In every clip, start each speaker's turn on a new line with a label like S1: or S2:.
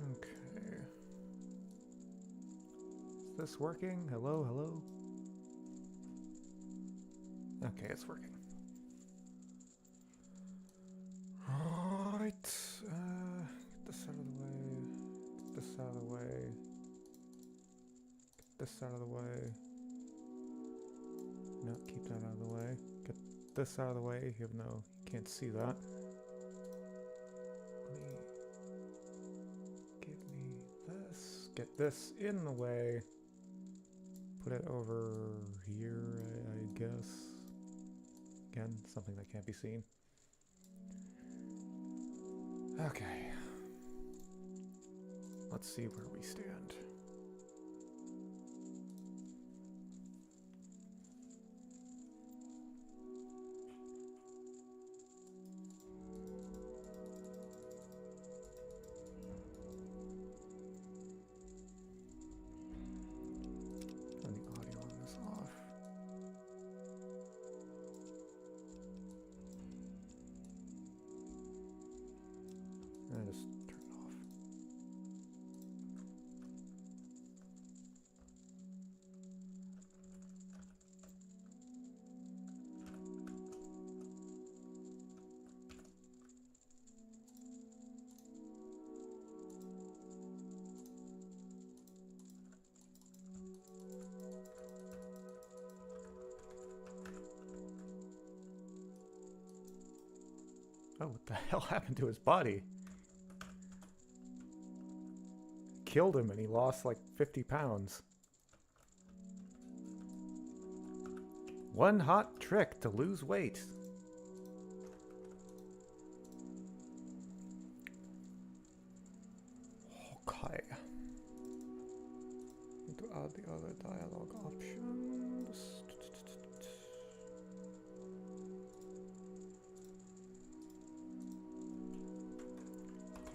S1: Okay. Is this working? Hello, hello? Okay, it's working. Alright. Get this out of the way. Get this out of the way. Get this out of the way. No, keep that out of the way. Get this out of the way, even though you can't see that. Give me this. Get this in the way. Put it over here, I guess. Again, something that can't be seen. Okay. Let's see where we stand. Turn the audio on this off. And just turn it off. Oh, what the hell happened to his body? Killed him and he lost like 50 pounds. One hot trick to lose weight. Okay. Need to add the other dialogue options.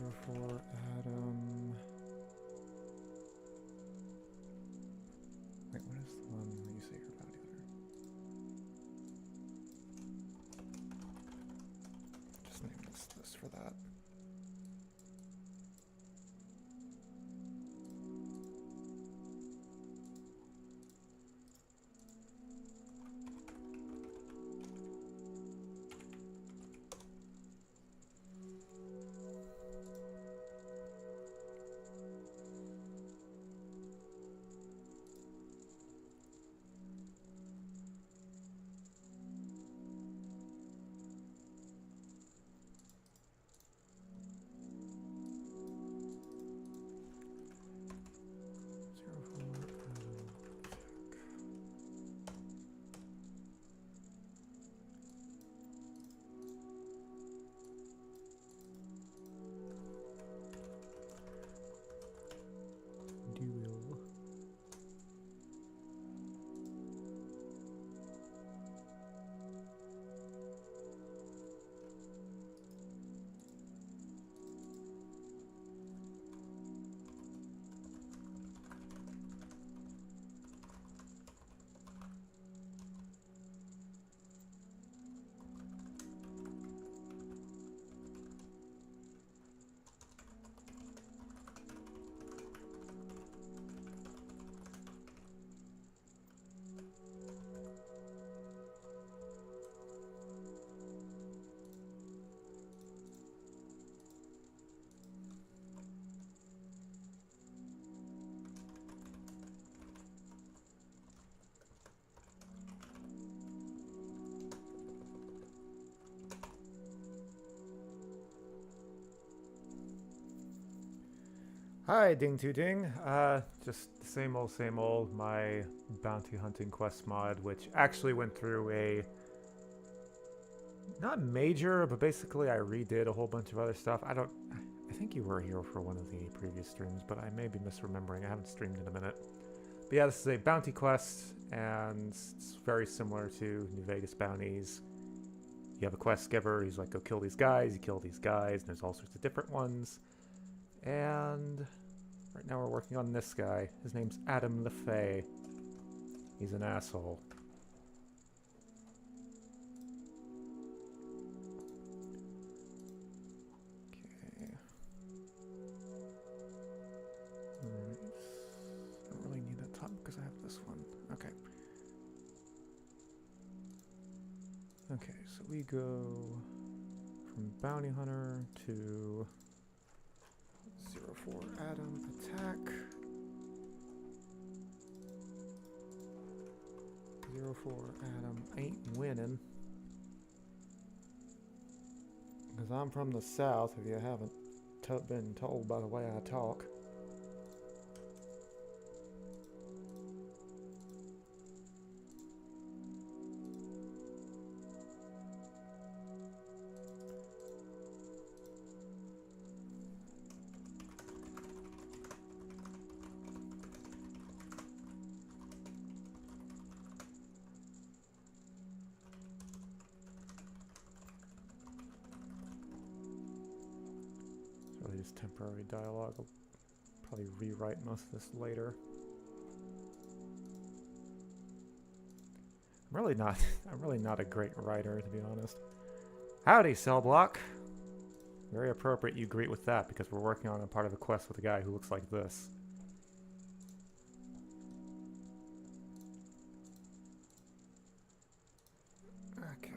S1: Therefore, Adam. Wait, what is the one that you say your bounty hunter? Just name this for that. Duel. Hi, Ding to Ding. Just the same old, my bounty hunting quest mod, which actually went through a, not major, but basically I redid a whole bunch of other stuff. I think you were here for one of the previous streams, but I may be misremembering. I haven't streamed in a minute. But yeah, this is a bounty quest, and it's very similar to New Vegas bounties. You have a quest giver, he's like, go kill these guys, you kill these guys, and there's all sorts of different ones. And right now we're working on this guy. His name's Adam LeFay. He's an asshole. Okay. Okay. Okay, so we go from Bounty Hunter to 04 Adam attack. 04 Adam ain't winning. Because I'm from the South, if you haven't been told by the way I talk. Just temporary dialogue. I'll probably rewrite most of this later. I'm really not a great writer, to be honest. Howdy, Cell Block. Very appropriate you greet with that because we're working on a part of a quest with a guy who looks like this. Okay.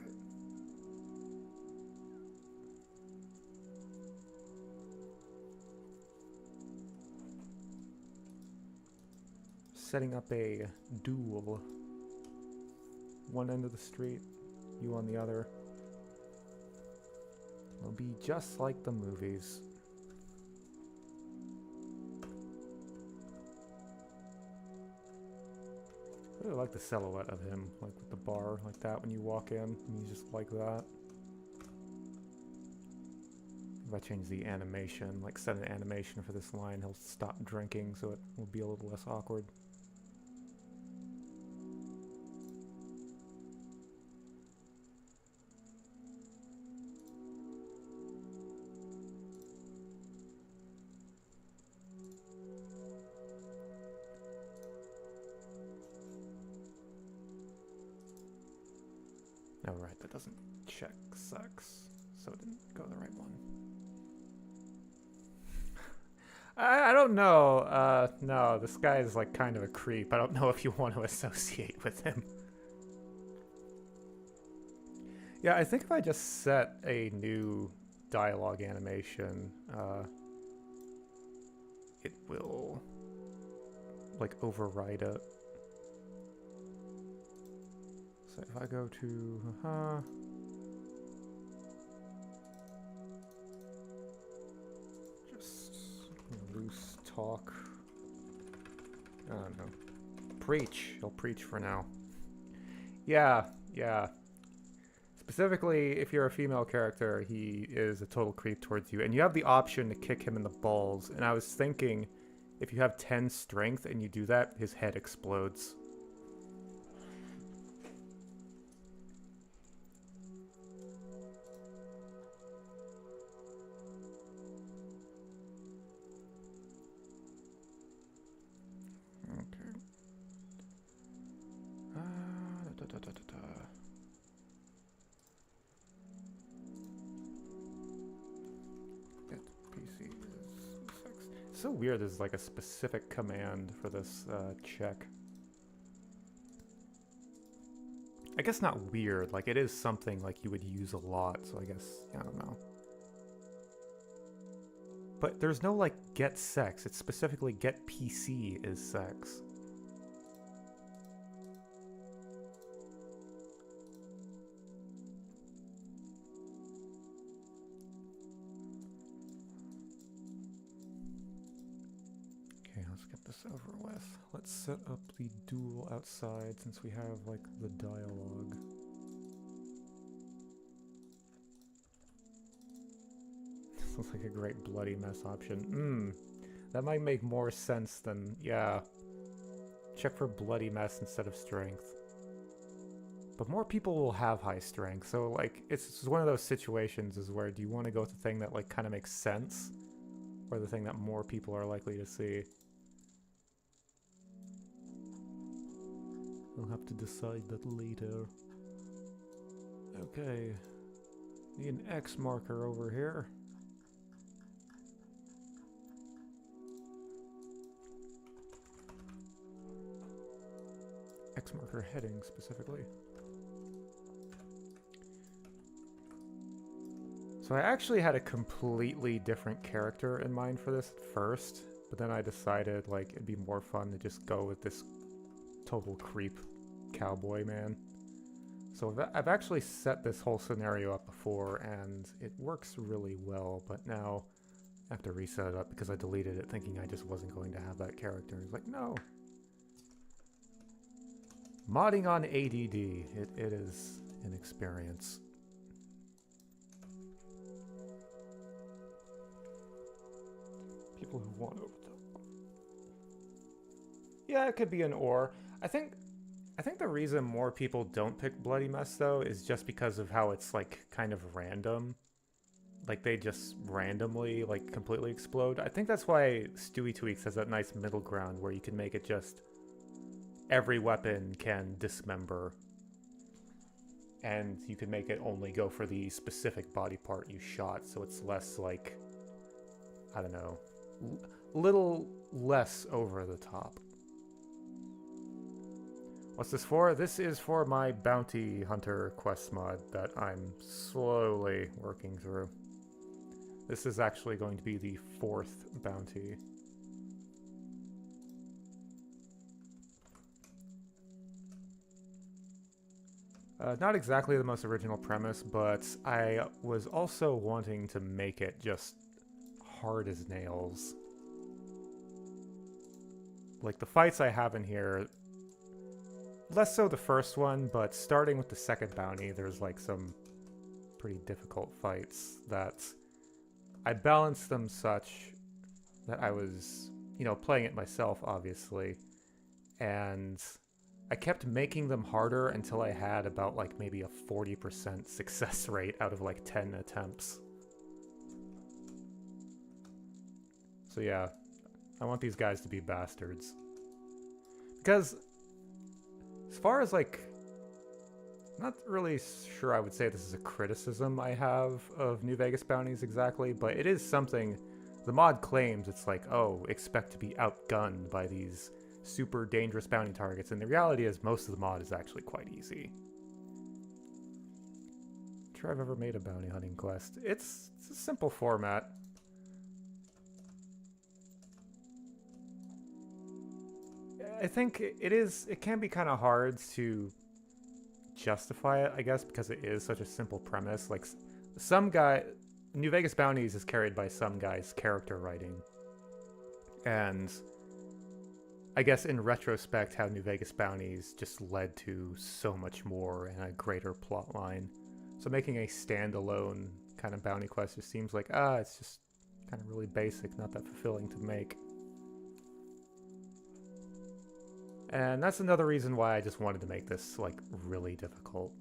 S1: Setting up a duel. One end of the street, you on the other. Will be just like the movies. I really like the silhouette of him, like with the bar like that when you walk in, and he's just like that. If I change the animation, like set an animation for this line, he'll stop drinking so it will be a little less awkward. Oh, right, that doesn't check sex, so it didn't go the right one. I don't know. No, this guy is like kind of a creep. I don't know if you want to associate with him. Yeah, I think if I just set a new dialogue animation, it will like override it. So if I go to, just loose talk. I don't know. Preach. He'll preach for now. Yeah. Specifically, if you're a female character, he is a total creep towards you. And you have the option to kick him in the balls. And I was thinking, if you have 10 strength and you do that, his head explodes. So weird there's like a specific command for this check. I guess not weird, like it is something like you would use a lot, so I guess, I don't know. But there's no like get sex, it's specifically get PC is sex. Over with. Let's set up the duel outside since we have like the dialogue. This looks like a great bloody mess option. That might make more sense than, yeah. Check for bloody mess instead of strength. But more people will have high strength, so like it's one of those situations is where do you want to go with the thing that like kind of makes sense, or the thing that more people are likely to see? We'll have to decide that later. Okay. Need an X marker over here. X marker heading specifically. So I actually had a completely different character in mind for this at first, but then I decided like it'd be more fun to just go with this total creep cowboy man. So I've actually set this whole scenario up before and it works really well, but now I have to reset it up because I deleted it thinking I just wasn't going to have that character. It's like, no. Modding on ADD, it is an experience. People who want over the... Yeah, it could be an or. I think the reason more people don't pick Bloody Mess though is just because of how it's like kind of random. Like they just randomly like completely explode. I think that's why Stewie Tweaks has that nice middle ground where you can make it just every weapon can dismember. And you can make it only go for the specific body part you shot, so it's less like, I don't know, little less over the top. What's this for? This is for my bounty hunter quest mod that I'm slowly working through. This is actually going to be the 4th bounty. Not exactly the most original premise, but I was also wanting to make it just hard as nails. Like the fights I have in here, less so the first one, but starting with the 2nd bounty, there's like some pretty difficult fights that I balanced them such that I was, you know, playing it myself, obviously, and I kept making them harder until I had about like maybe a 40% success rate out of like 10 attempts. So yeah, I want these guys to be bastards. Because as far as like, I'm not really sure I would say this is a criticism I have of New Vegas bounties exactly, but it is something the mod claims. It's like, oh, expect to be outgunned by these super dangerous bounty targets, and the reality is most of the mod is actually quite easy. I'm sure I've ever made a bounty hunting quest. It's a simple format. I think it can be kind of hard to justify it, I guess, because it is such a simple premise. Like some guy, New Vegas Bounties is carried by some guy's character writing, and I guess in retrospect, how New Vegas Bounties just led to so much more and a greater plot line. So making a standalone kind of bounty quest just seems like, it's just kind of really basic, not that fulfilling to make. And that's another reason why I just wanted to make this, like, really difficult.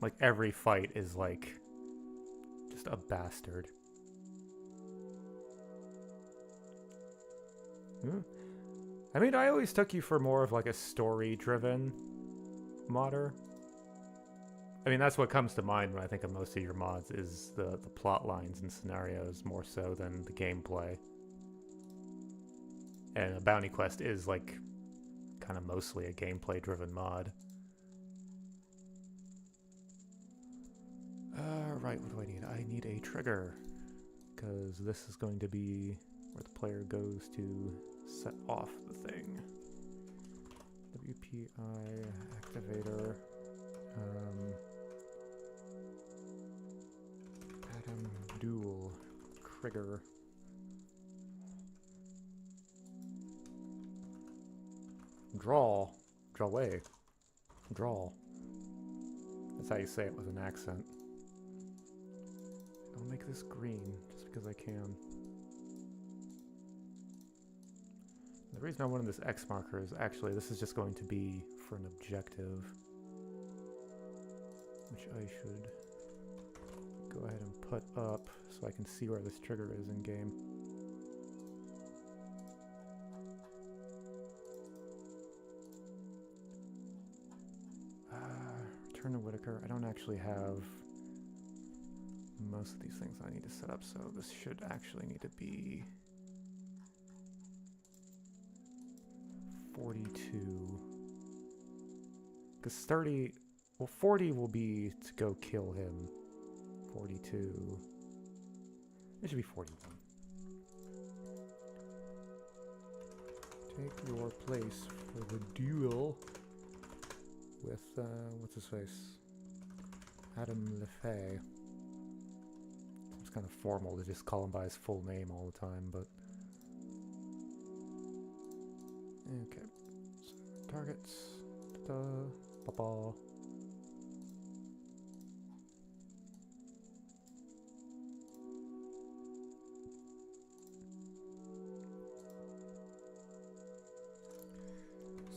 S1: Like, every fight is, like, just a bastard. I mean, I always took you for more of, like, a story-driven modder. I mean, that's what comes to mind when I think of most of your mods, is the plot lines and scenarios more so than the gameplay. And a bounty quest is, like, kind of mostly a gameplay-driven mod. Right, what do I need? I need a trigger, because this is going to be where the player goes to set off the thing. WPI activator. Adam Duel trigger. Draw. Draw away. Draw. That's how you say it with an accent. I'll make this green just because I can. The reason I wanted this X marker is actually this is just going to be for an objective, which I should go ahead and put up so I can see where this trigger is in game. Return to Whitaker. I don't actually have most of these things I need to set up, so this should actually need to be 42. Because 30... Well, 40 will be to go kill him. 42... It should be 41. Take your place for the duel with, what's his face? Adam LeFay. It's kind of formal to just call him by his full name all the time, but... Okay. So, targets. Ta-da. Ba-ba.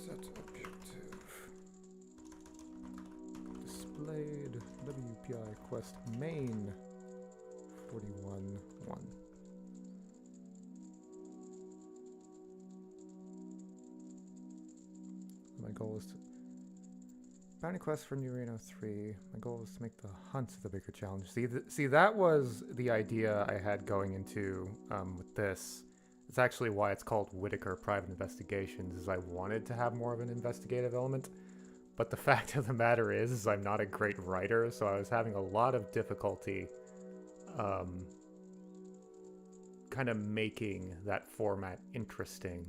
S1: Set objective. Displayed WPI quest main 41-1. My goal is to bounty quest for New Reno 3. My goal is to make the hunt the bigger challenge. See, that was the idea I had going into with this. It's actually why it's called Whitaker Private Investigations, is I wanted to have more of an investigative element. But the fact of the matter is I'm not a great writer, so I was having a lot of difficulty kind of making that format interesting.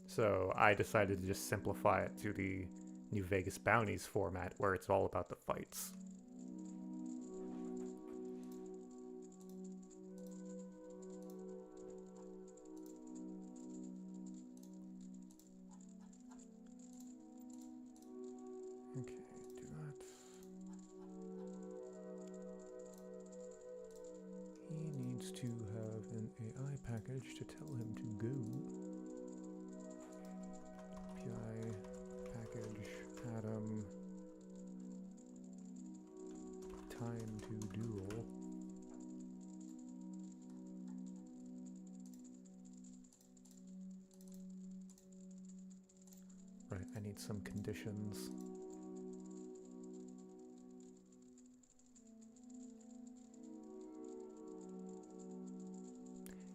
S1: So I decided to just simplify it to the New Vegas Bounties format, where it's all about the fights. Okay, do that. He needs to have an AI package to tell him to go. API package Adam time to duel. Right, I need some conditions.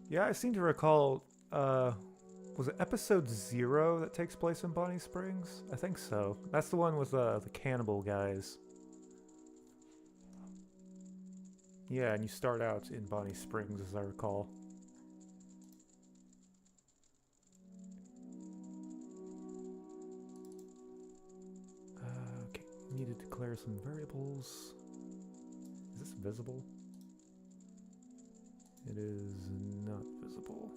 S1: Yeah, I seem to recall, was it episode 0 that takes place in Bonnie Springs? I think so. That's the one with the cannibal guys. Yeah, and you start out in Bonnie Springs, as I recall. Okay, need to declare some variables. Is this visible? It is not visible.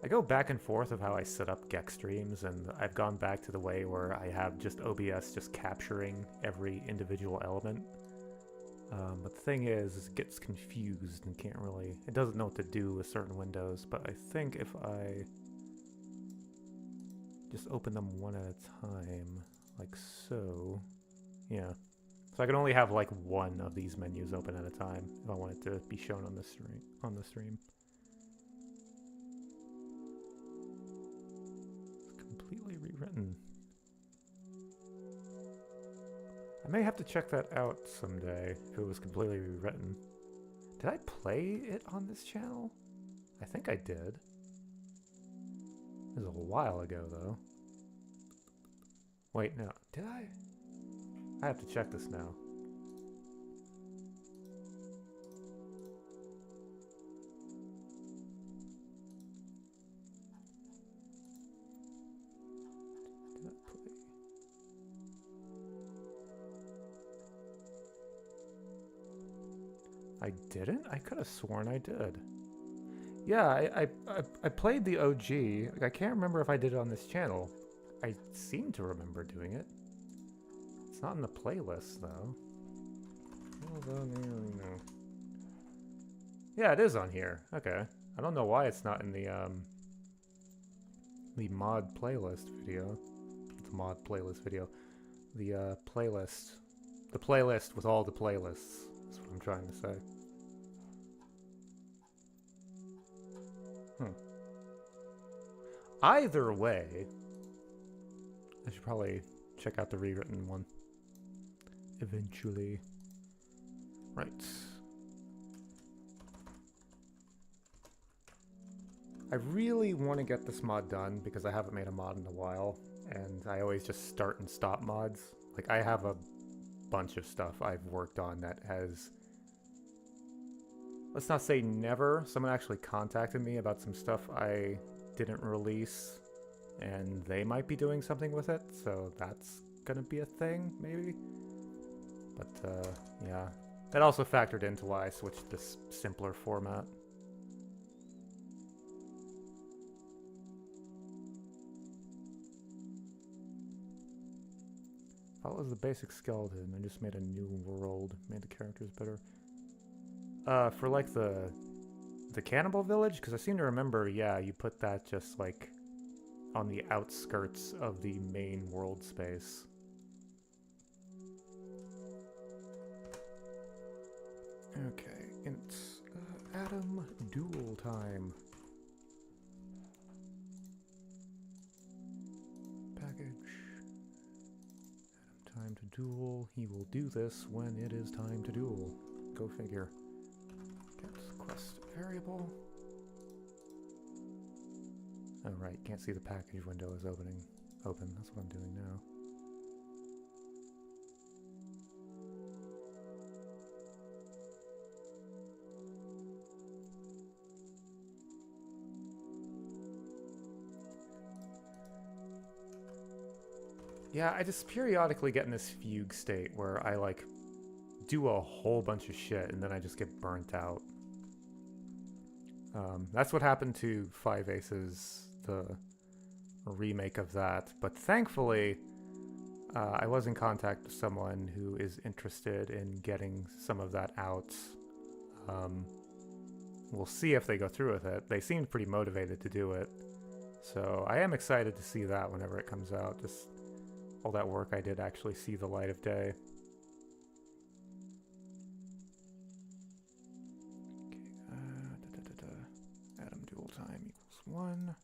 S1: I go back and forth of how I set up Gex streams, and I've gone back to the way where I have just OBS just capturing every individual element. But the thing is, it gets confused and can't really... It doesn't know what to do with certain windows, but I think if I just open them one at a time, like so... Yeah. So I can only have like one of these menus open at a time if I want it to be shown on the stream. It's completely rewritten. I may have to check that out someday if it was completely rewritten. Did I play it on this channel? I think I did. It was a while ago though. Wait, no. Did I? I have to check this now. Did I play? I didn't? I could have sworn I did. Yeah, I played the OG. Like, I can't remember if I did it on this channel. I seem to remember doing it. It's not in the playlist, though. No. Yeah, it is on here. Okay. I don't know why it's not in the mod playlist video. It's a mod playlist video. The playlist. The playlist with all the playlists. That's what I'm trying to say. Either way, I should probably check out the rewritten one. Eventually. Right. I really want to get this mod done because I haven't made a mod in a while, and I always just start and stop mods. Like, I have a bunch of stuff I've worked on that has, let's not say never, someone actually contacted me about some stuff I didn't release, and they might be doing something with it, so that's gonna be a thing, maybe? But, yeah. That also factored into why I switched to this simpler format. Follows the basic skeleton. I just made a new world, made the characters better. For like the cannibal village, because I seem to remember, yeah, you put that just like on the outskirts of the main world space. Okay, it's Adam Duel time. Package. Time to duel. He will do this when it is time to duel. Go figure. Get quest variable. Oh right, can't see the package window is open. That's what I'm doing now. Yeah, I just periodically get in this fugue state where I, like, do a whole bunch of shit and then I just get burnt out. That's what happened to Five Aces, the remake of that. But thankfully, I was in contact with someone who is interested in getting some of that out. We'll see if they go through with it. They seemed pretty motivated to do it. So I am excited to see that whenever it comes out. Just all that work I did actually see the light of day. Okay, Adam duel time equals 1.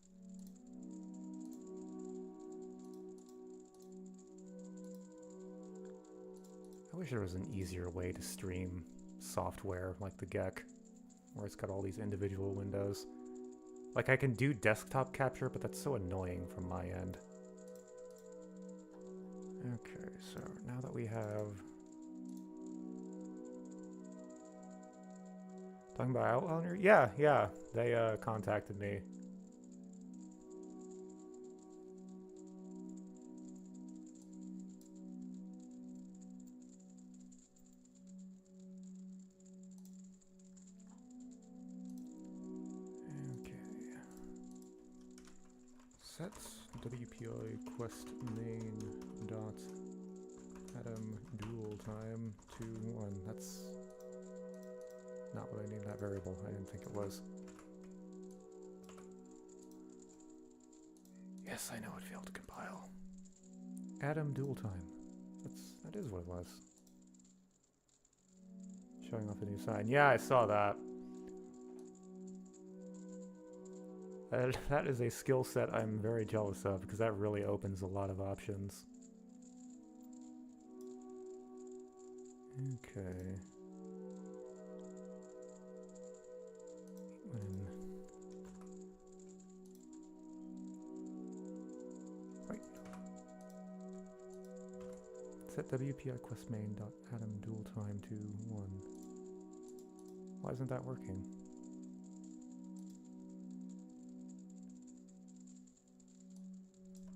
S1: I wish there was an easier way to stream software like the GEC, where it's got all these individual windows. Like, I can do desktop capture, but that's so annoying from my end. Okay, so now that we have... Talking about Outlander? Yeah, they contacted me. Okay. Sets WPI quest main dot Adam duel time to 1. That's not what I named that variable. I didn't think it was. Yes, I know it failed to compile. Adam duel time. That is what it was. Showing off a new sign. Yeah, I saw that. That is a skill set I'm very jealous of, because that really opens a lot of options. Okay. Right. Set WPI quest main dot Adam duel time to 1. Why isn't that working?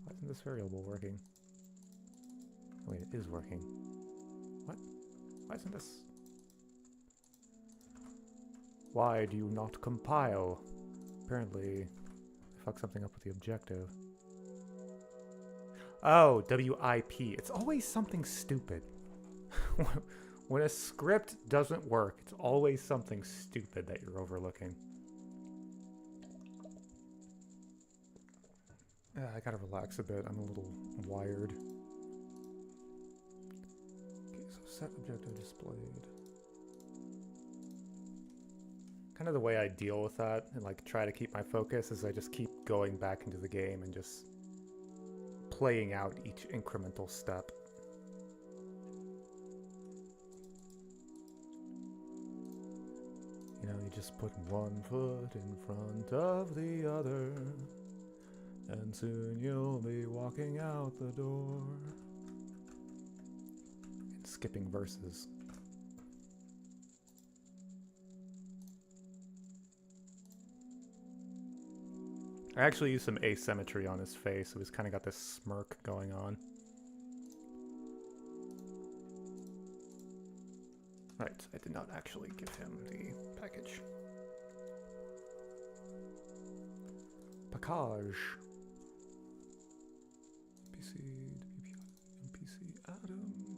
S1: Why isn't this variable working? Wait, it is working. What? Why isn't this? Why do you not compile? Apparently, I fucked something up with the objective. Oh, WIP. It's always something stupid. When a script doesn't work, it's always something stupid that you're overlooking. I gotta relax a bit. I'm a little wired. Okay, so set objective displayed. Kind of the way I deal with that and like try to keep my focus is I just keep going back into the game and just playing out each incremental step. You know, you just put one foot in front of the other, and soon you'll be walking out the door. And skipping verses. I actually used some asymmetry on his face, so he's kind of got this smirk going on. Right, I did not actually give him the package. Package. NPC, NPC, Adam.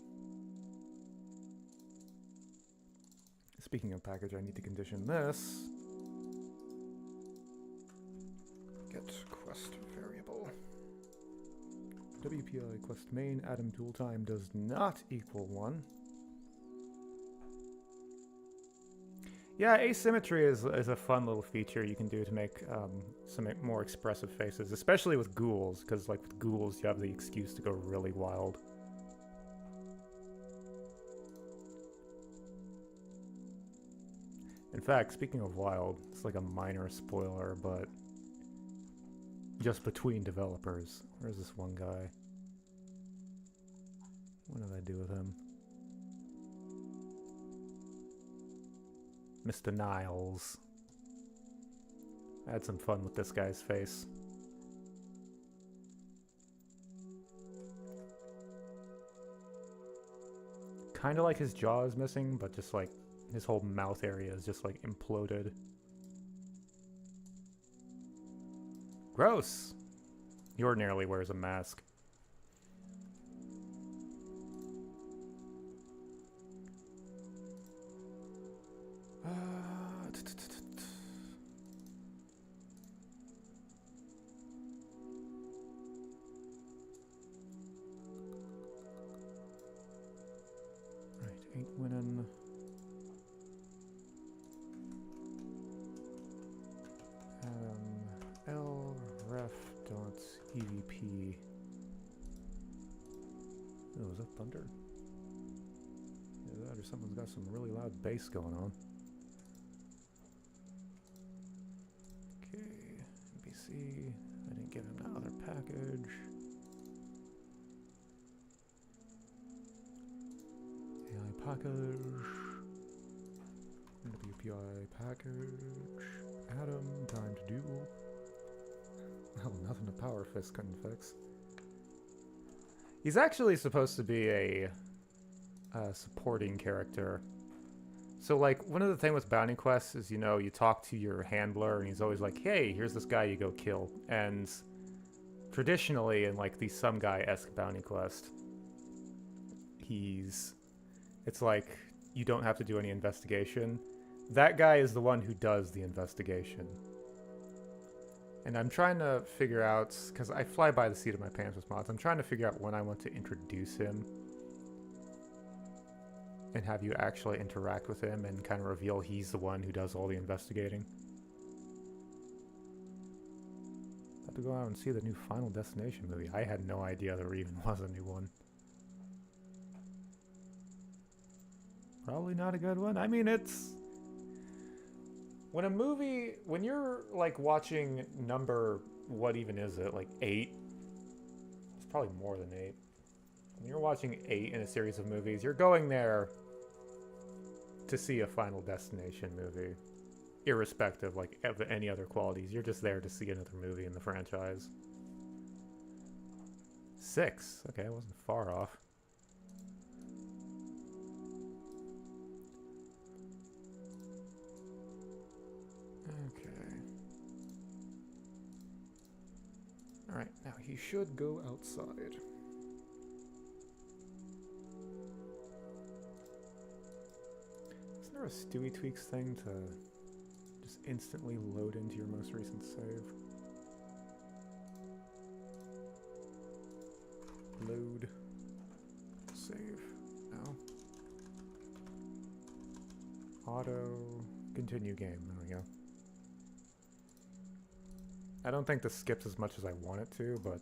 S1: Speaking of package, I need to condition this. Get quest variable. WPI quest main Adam dual time does not equal 1. Yeah, asymmetry is a fun little feature you can do to make some more expressive faces, especially with ghouls, because like with ghouls you have the excuse to go really wild. In fact, speaking of wild, it's like a minor spoiler, but just between developers. Where's this one guy? What did I do with him? Mr. Niles. I had some fun with this guy's face. Kind of like his jaw is missing, but just like his whole mouth area is just like imploded. Gross! He ordinarily wears a mask. Right, 8 winning. lref.evp. Oh, is that thunder? Yeah, that or someone's got some really loud bass going on. Okay, NPC. I didn't give him that other package. AI package. WPI package. Adam, time to duel. Well, nothing a power fist couldn't fix. He's actually supposed to be a supporting character. So, like, one of the things with bounty quests is, you know, you talk to your handler and he's always like, hey, here's this guy you go kill. And traditionally, in, like, the some guy-esque bounty quest, it's like, you don't have to do any investigation. That guy is the one who does the investigation. And I'm trying to figure out, because I fly by the seat of my pants with mods, I'm trying to figure out when I want to introduce him and have you actually interact with him and kind of reveal he's the one who does all the investigating. Have to go out and see the new Final Destination movie. I had no idea there even was a new one. Probably not a good one. I mean, it's... When you're, like, watching number, what even is it, like 8? It's probably more than 8. When you're watching 8 in a series of movies, you're going there to see a Final Destination movie. Irrespective, like, of any other qualities. You're just there to see another movie in the franchise. 6. Okay, I wasn't far off. Okay. Alright, now he should go outside. Isn't there a Stewie Tweaks thing to just instantly load into your most recent save? Load. Save. No. Auto. Continue game. There we go. I don't think this skips as much as I want it to, but...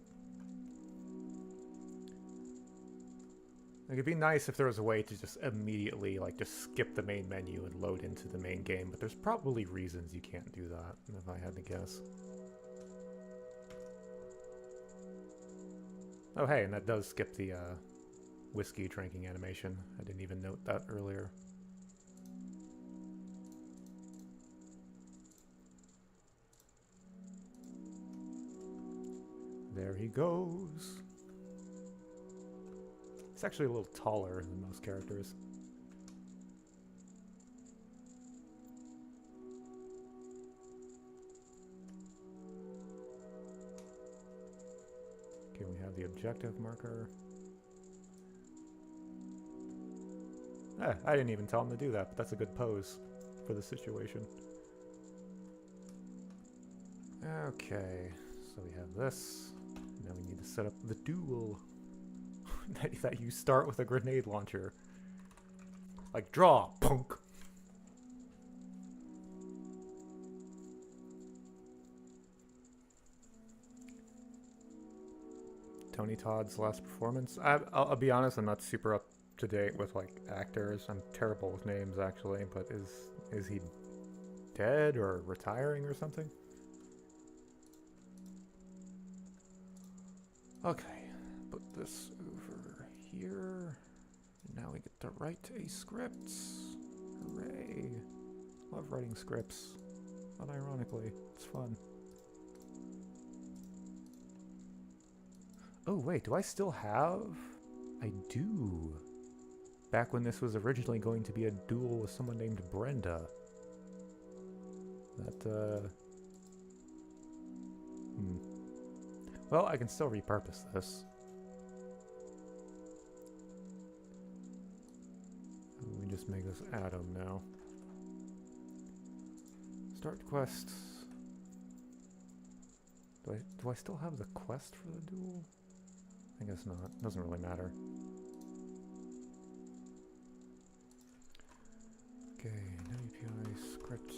S1: Like, it'd be nice if there was a way to just immediately, like, just skip the main menu and load into the main game, but there's probably reasons you can't do that, if I had to guess. Oh, hey, and that does skip the, whiskey drinking animation. I didn't even note that earlier. There he goes. He's actually a little taller than most characters. Okay, we have the objective marker. I didn't even tell him to do that, but that's a good pose for the situation. Okay, so we have this. Now we need to set up the duel. that you start with a grenade launcher. Like, draw, punk! Tony Todd's last performance. I'll be honest, I'm not super up to date with, like, actors. I'm terrible with names, actually, but is he dead or retiring or something? Okay, put this over here. Now we get to write a script. Hooray. Love writing scripts. Unironically, it's fun. Oh wait, do I still have? I do. Back when this was originally going to be a duel with someone named Brenda. That, Well, I can still repurpose this. Let me just make this Adam now. Start quest. Do I still have the quest for the duel? I guess not. Doesn't really matter. Okay, WPI script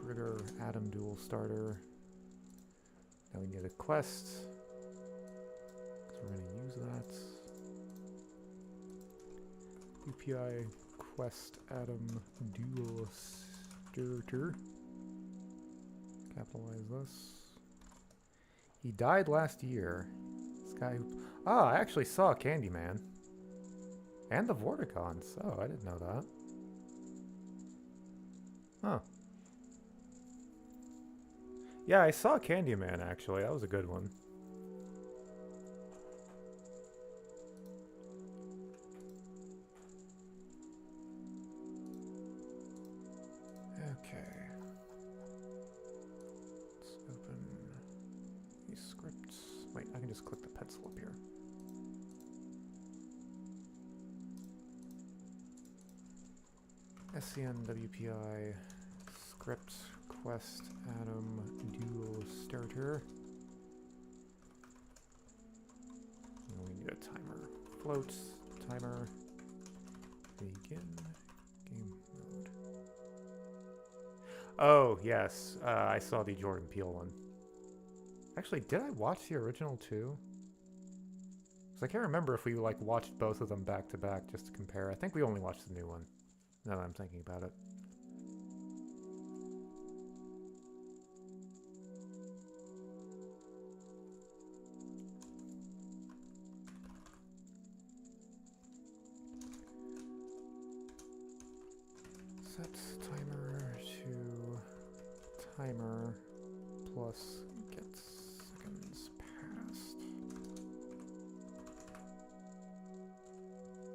S1: trigger Adam duel starter. Now we need a quest. Because we're going to use that. WPI quest Adam duel starter. Capitalize this. He died last year. This guy who... Ah, I actually saw Candyman. And the Vorticons. Oh, I didn't know that. Huh. Yeah, I saw Candyman, actually. That was a good one. Okay. Let's open these scripts. Wait, I can just click the pencil up here. SCN-WPI script quest Adam duel starter. And we need a timer. Float timer. Begin game mode. Oh yes, I saw the Jordan Peele one. Actually, did I watch the original too? Because I can't remember if we like watched both of them back to back just to compare. I think we only watched the new one. Now that I'm thinking about it. Set timer to timer plus get seconds passed.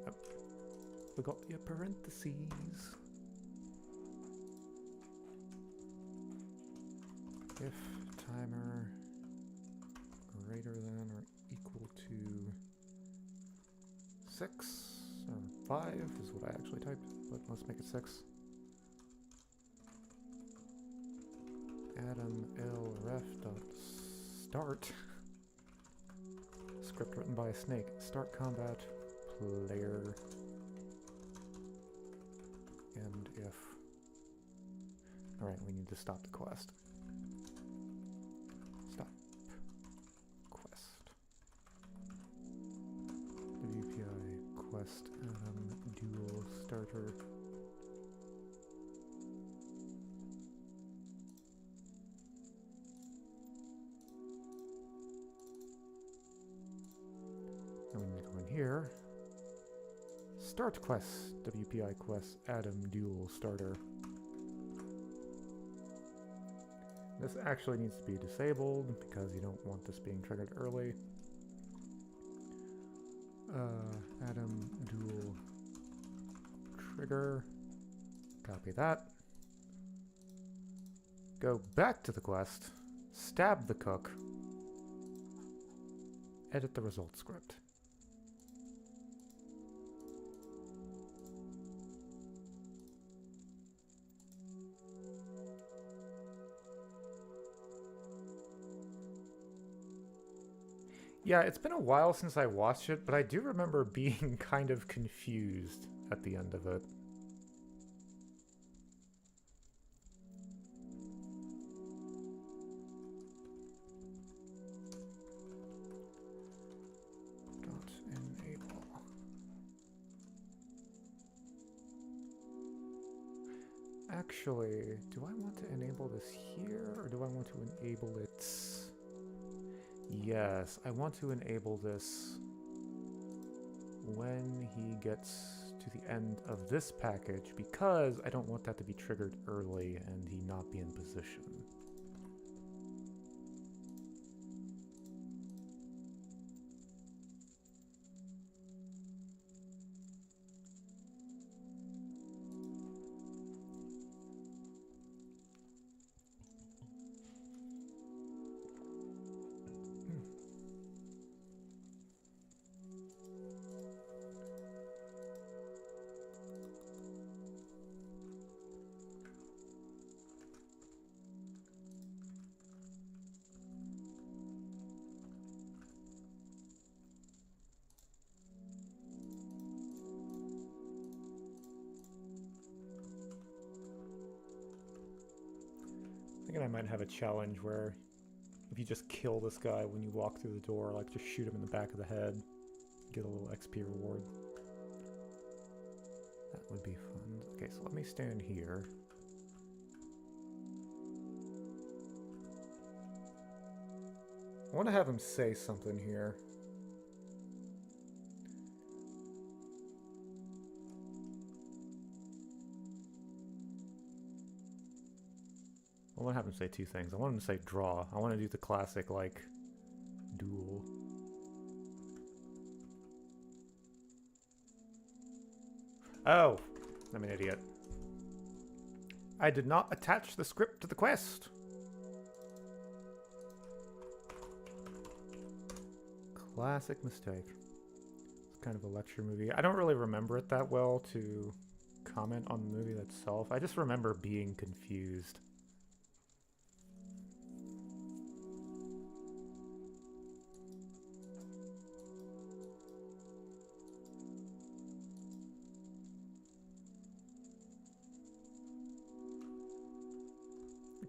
S1: Oh, forgot the parentheses. If timer greater than or equal to 6 or 5 is what I actually typed, but let's make it 6. Adam L ref dot start. Script written by a snake. Start combat player. And if. Alright, we need to stop the quest. Stop. Quest. WPI quest starter. And we need to go in here. Start quest, WPI quest, Adam Duel starter. This actually needs to be disabled because you don't want this being triggered early. Adam Duel trigger. Copy that. Go back to the quest. Stab the cook. Edit the result script. Yeah, it's been a while since I watched it, but I do remember being kind of confused at the end of it. Enable. Actually, do I want to enable this here, or do I want to enable it? Yes, I want to enable this when he gets to the end of this package, because I don't want that to be triggered early and he not be in position. I might have a challenge where if you just kill this guy when you walk through the door, like just shoot him in the back of the head, get a little XP reward. That would be fun. Okay, so let me stand here. I want to have him say something here. I want to have him say two things. I want him to say draw. I want to do the classic, like, duel. Oh! I'm an idiot. I did not attach the script to the quest. Classic mistake. It's kind of a lecture movie. I don't really remember it that well to comment on the movie itself. I just remember being confused.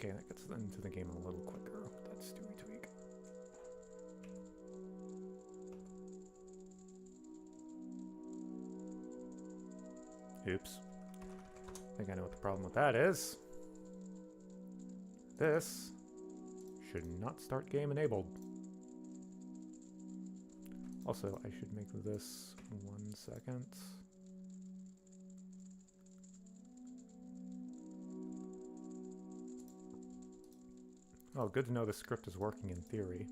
S1: Okay, that gets into the game a little quicker. That's Stewie Tweak. Oops. I think I know what the problem with that is. This should not start game enabled. Also, I should make this 1 second. Oh, good to know the script is working in theory.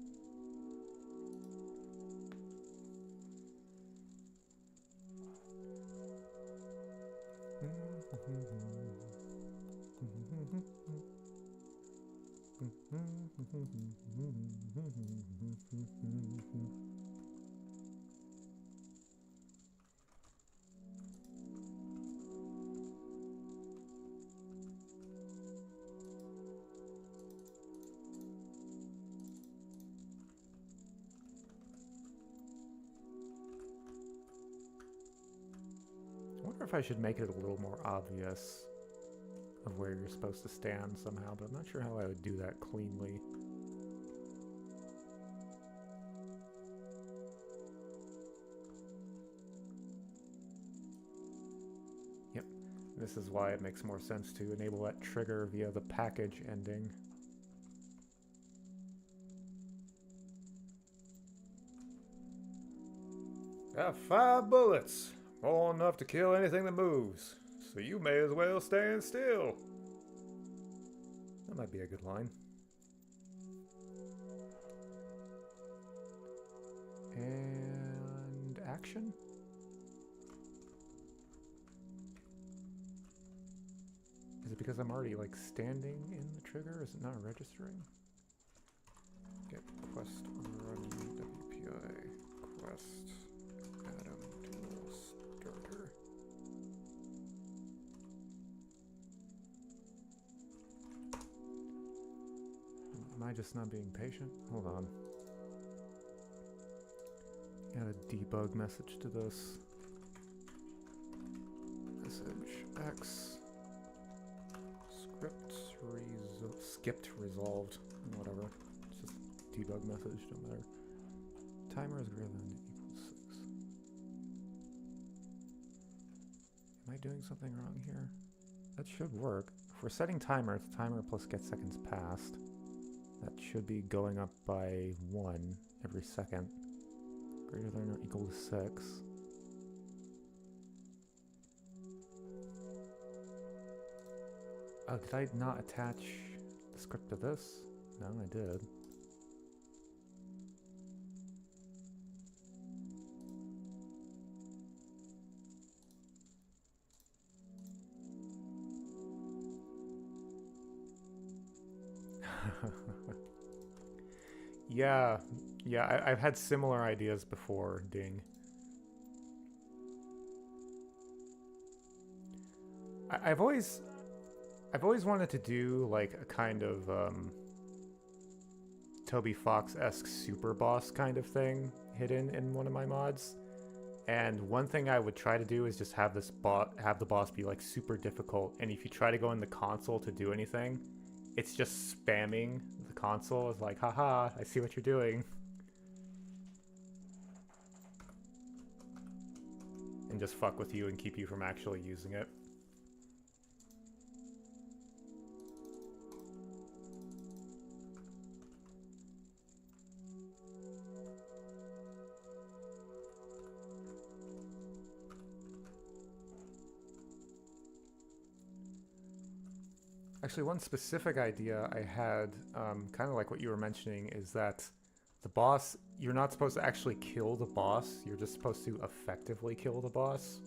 S1: I wonder if I should make it a little more obvious of where you're supposed to stand somehow, but I'm not sure how I would do that cleanly. Yep, this is why it makes more sense to enable that trigger via the package ending. Got 5 bullets. More enough to kill anything that moves. So you may as well stand still. That might be a good line. And action? Is it because I'm already like standing in the trigger? Is it not registering? Get quest run WPI quest Adam Duel starter. Am I just not being patient? Hold on. Got a debug message to this. Message X. Skipped resolved. Whatever. It's just debug message, don't matter. Timer is greater than equals 6. Am I doing something wrong here? That should work. If we're setting timer, it's timer plus get seconds passed. That should be going up by 1 every second. Greater than or equal to 6. Oh, did I not attach the script to this? No, I did. Yeah, I've had similar ideas before, Ding. I've always wanted to do like a kind of Toby Fox-esque super boss kind of thing hidden in one of my mods. And one thing I would try to do is just have this have the boss be like super difficult, and if you try to go in the console to do anything, it's just spamming the console. It's like, haha, I see what you're doing. And just fuck with you and keep you from actually using it. Actually, one specific idea I had, kind of like what you were mentioning, is that the boss, you're not supposed to actually kill the boss, you're just supposed to effectively kill the boss.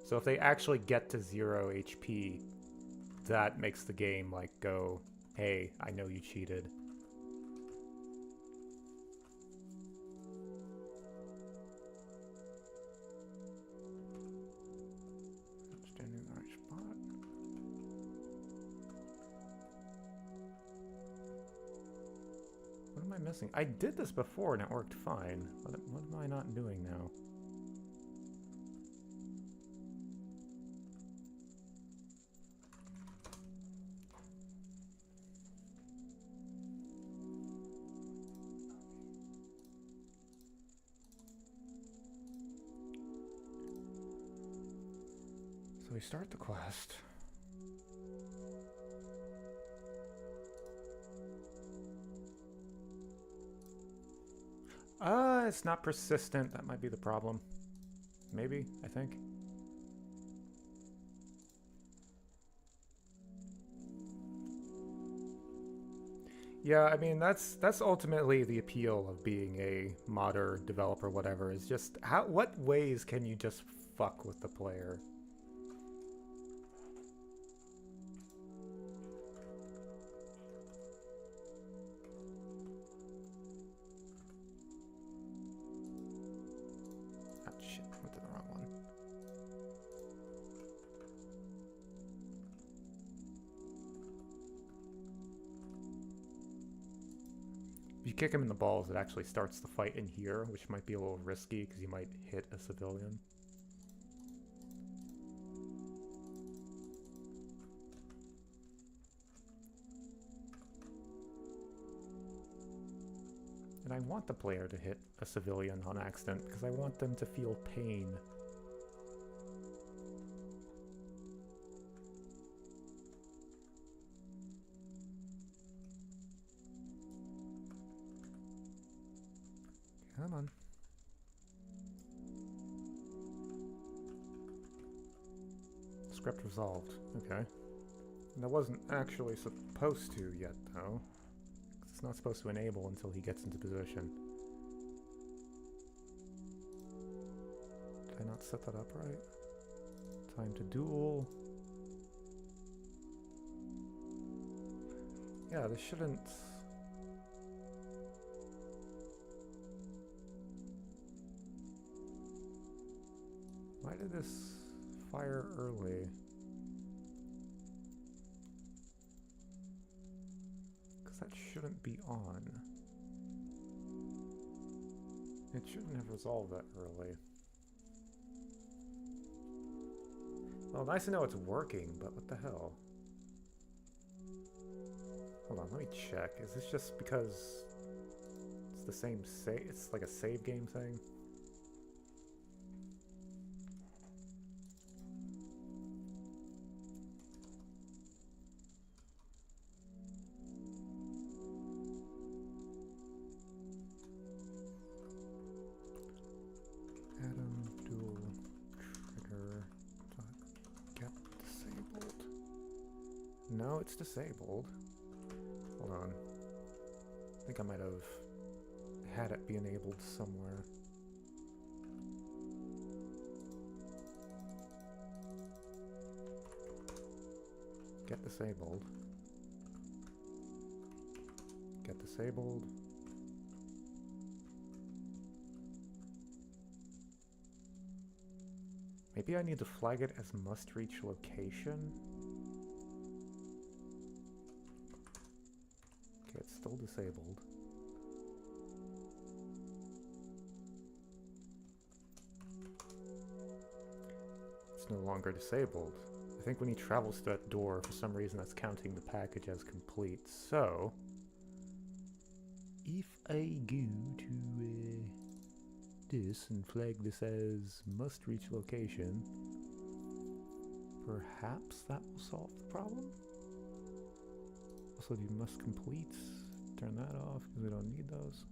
S1: So if they actually get to 0 HP, that makes the game like go, hey, I know you cheated. Standing in the right spot. What am I missing? I did this before and it worked fine. What am I not doing now? So we start the quest. It's not persistent. That might be the problem. Maybe, I think. Yeah, I mean, that's ultimately the appeal of being a modder developer, whatever, is just what ways can you just fuck with the player? Kick him in the balls, it actually starts the fight in here, which might be a little risky because you might hit a civilian. And I want the player to hit a civilian on accident because I want them to feel pain. Come on. Script resolved. Okay. And that wasn't actually supposed to yet, though. It's not supposed to enable until he gets into position. Did I not set that up right? Time to duel. Yeah, this shouldn't... Why did this fire early? Because that shouldn't be on. It shouldn't have resolved that early. Well, nice to know it's working, but what the hell? Hold on, let me check. Is this just because it's the same save? It's like a save game thing? No, it's disabled. Hold on. I think I might have had it be enabled somewhere. Get disabled. Get disabled. Maybe I need to flag it as must reach location. Okay, it's still disabled. It's no longer disabled. I think when he travels to that door, for some reason that's counting the package as complete. So, if I go to this and flag this as must reach location, perhaps that will solve the problem? Also, do must complete. Turn that off because we don't need those.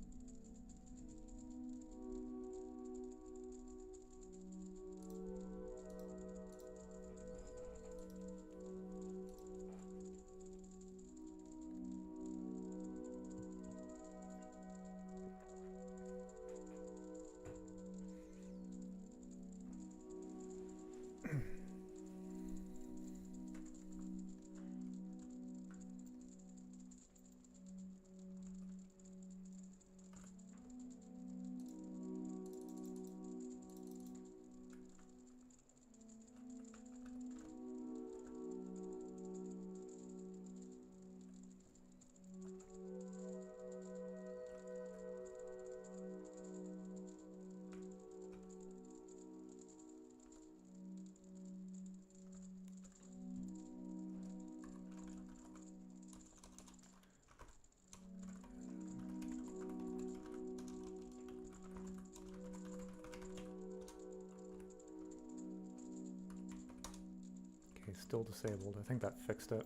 S1: Still disabled. I think that fixed it.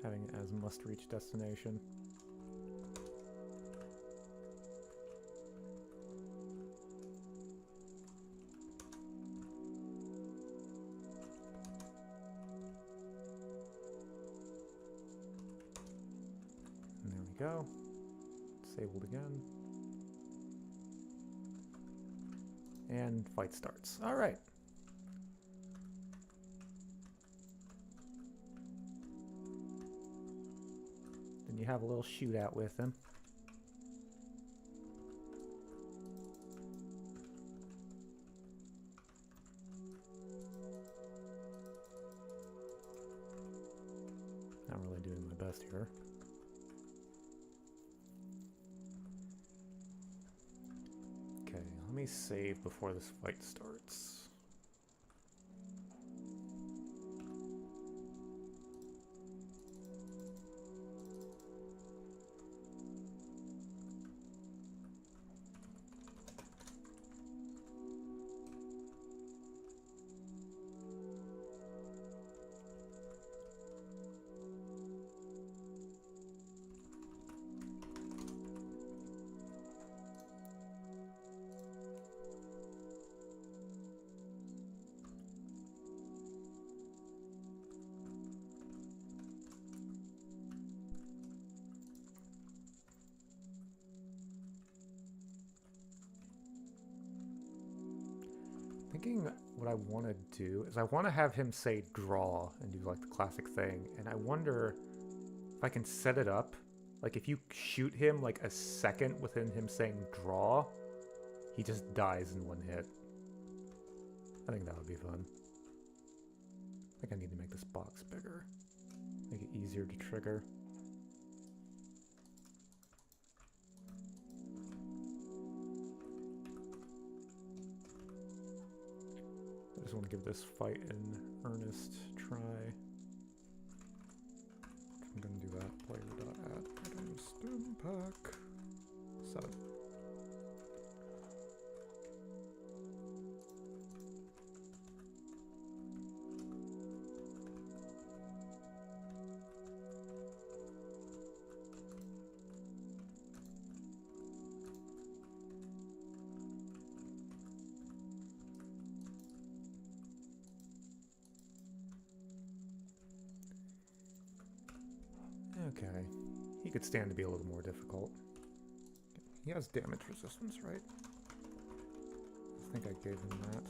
S1: Having it as must reach destination. And there we go. Disabled again. And fight starts. All right. You have a little shootout with them. Not really doing my best here. Okay, let me save before this fight starts. thinking what I want to do is I want to have him say draw and do like the classic thing, and I wonder if I can set it up. Like if you shoot him like a second within him saying draw, he just dies in one hit. I think that would be fun. I think I need to make this box bigger. Make it easier to trigger. I just want to give this fight an earnest try. I'm going to do that. Player.add items stim pack 7. Okay, he could stand to be a little more difficult. He has damage resistance, right? I think I gave him that.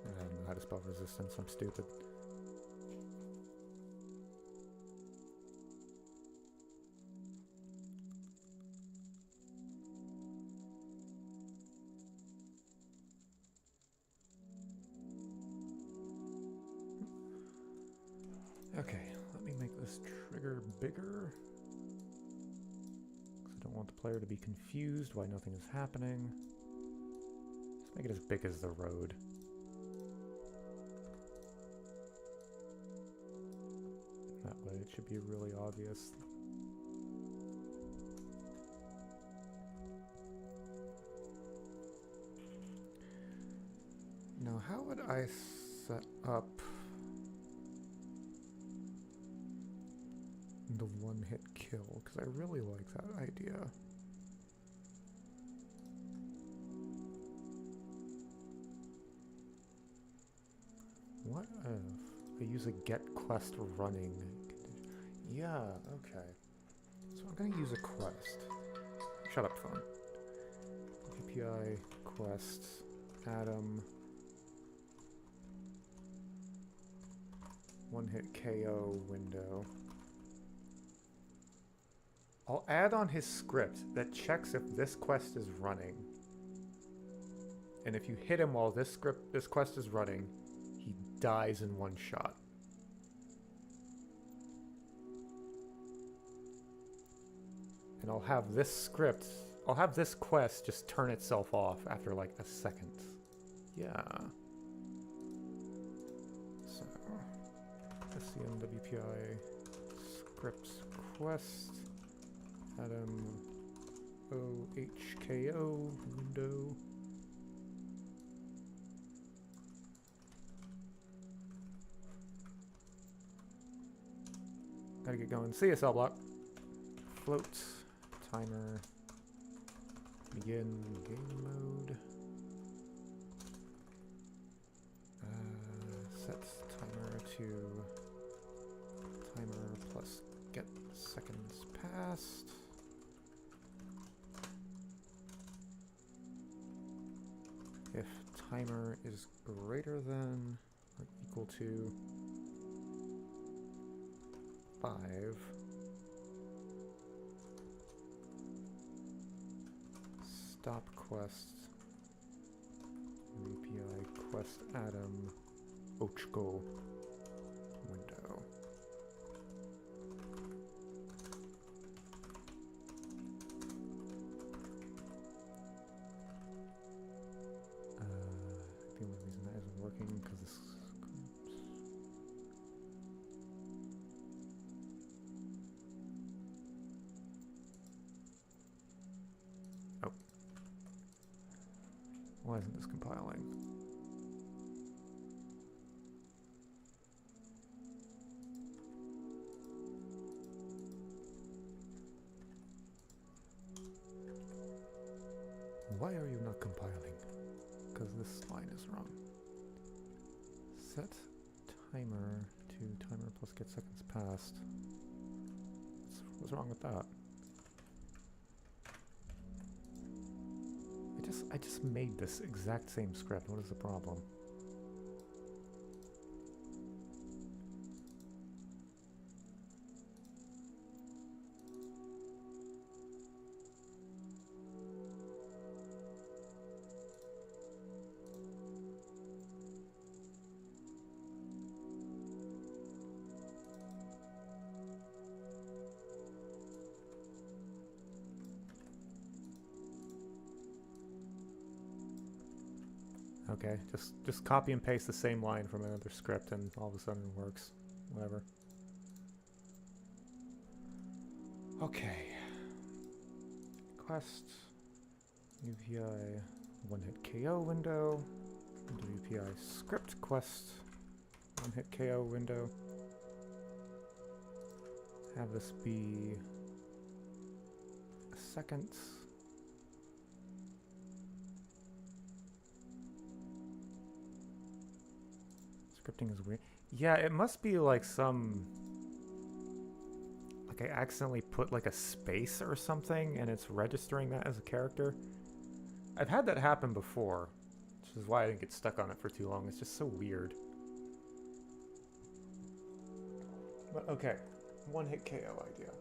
S1: I don't know how to spell resistance, I'm stupid. Okay, let me make this trigger bigger. Because I don't want the player to be confused why nothing is happening. Let's make it as big as the road. That way it should be really obvious. Now, how would I set up the one-hit kill? Because I really like that idea. What if I use a get quest running condition? Yeah, okay. So I'm going to use a quest. Shut up, phone. API quest Adam one-hit KO window. I'll add on his script that checks if this quest is running. And if you hit him while this quest is running, he dies in one shot. And I'll have this quest just turn itself off after like a second. Yeah. So, SCMWPI scripts quest. Adam OHKO window. Gotta get going. See ya, cell block. Float. Timer. Begin game mode. Set timer to timer plus get seconds passed. If timer is greater than or equal to 5, stop quest API quest Adam Ochko window. The only reason that isn't working because this. Oh. Why isn't this compiling? Why are you not compiling? Because this line is wrong. Set timer to timer plus get seconds passed. What's wrong with that? I just made this exact same script. What is the problem? Okay, just copy and paste the same line from another script and all of a sudden it works. Whatever. Okay. Quest. UPI one-hit KO window. WPI script quest. One-hit KO window. Have this be a second. Scripting is weird. Yeah, it must be like some... Like I accidentally put like a space or something and it's registering that as a character. I've had that happen before, which is why I didn't get stuck on it for too long. It's just so weird. But okay, one-hit KO idea.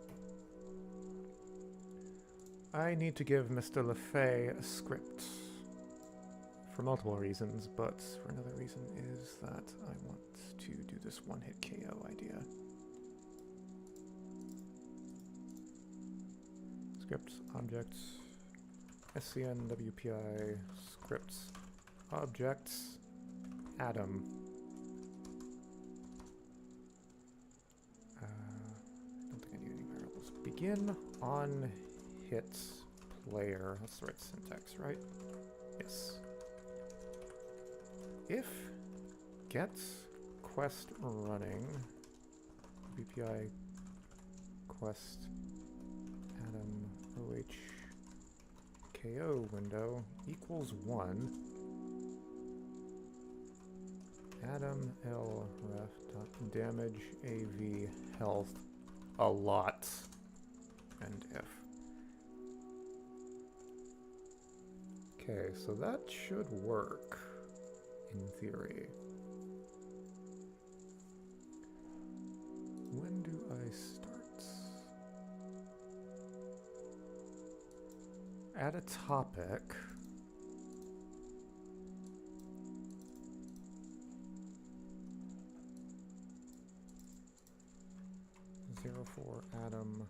S1: I need to give Mr. LeFay a script. For multiple reasons, but for another reason is that I want to do this one-hit KO idea. Script object scn wpi scripts objects Adam. I don't think I need any variables. Begin on hit player. That's the right syntax, right? Yes. If get quest running BPI quest Adam OH KO window equals 1, Adam L ref dot damage AV health a lot and if. Okay, so that should work. In theory. When do I start? Add a topic. Zero 04 Adam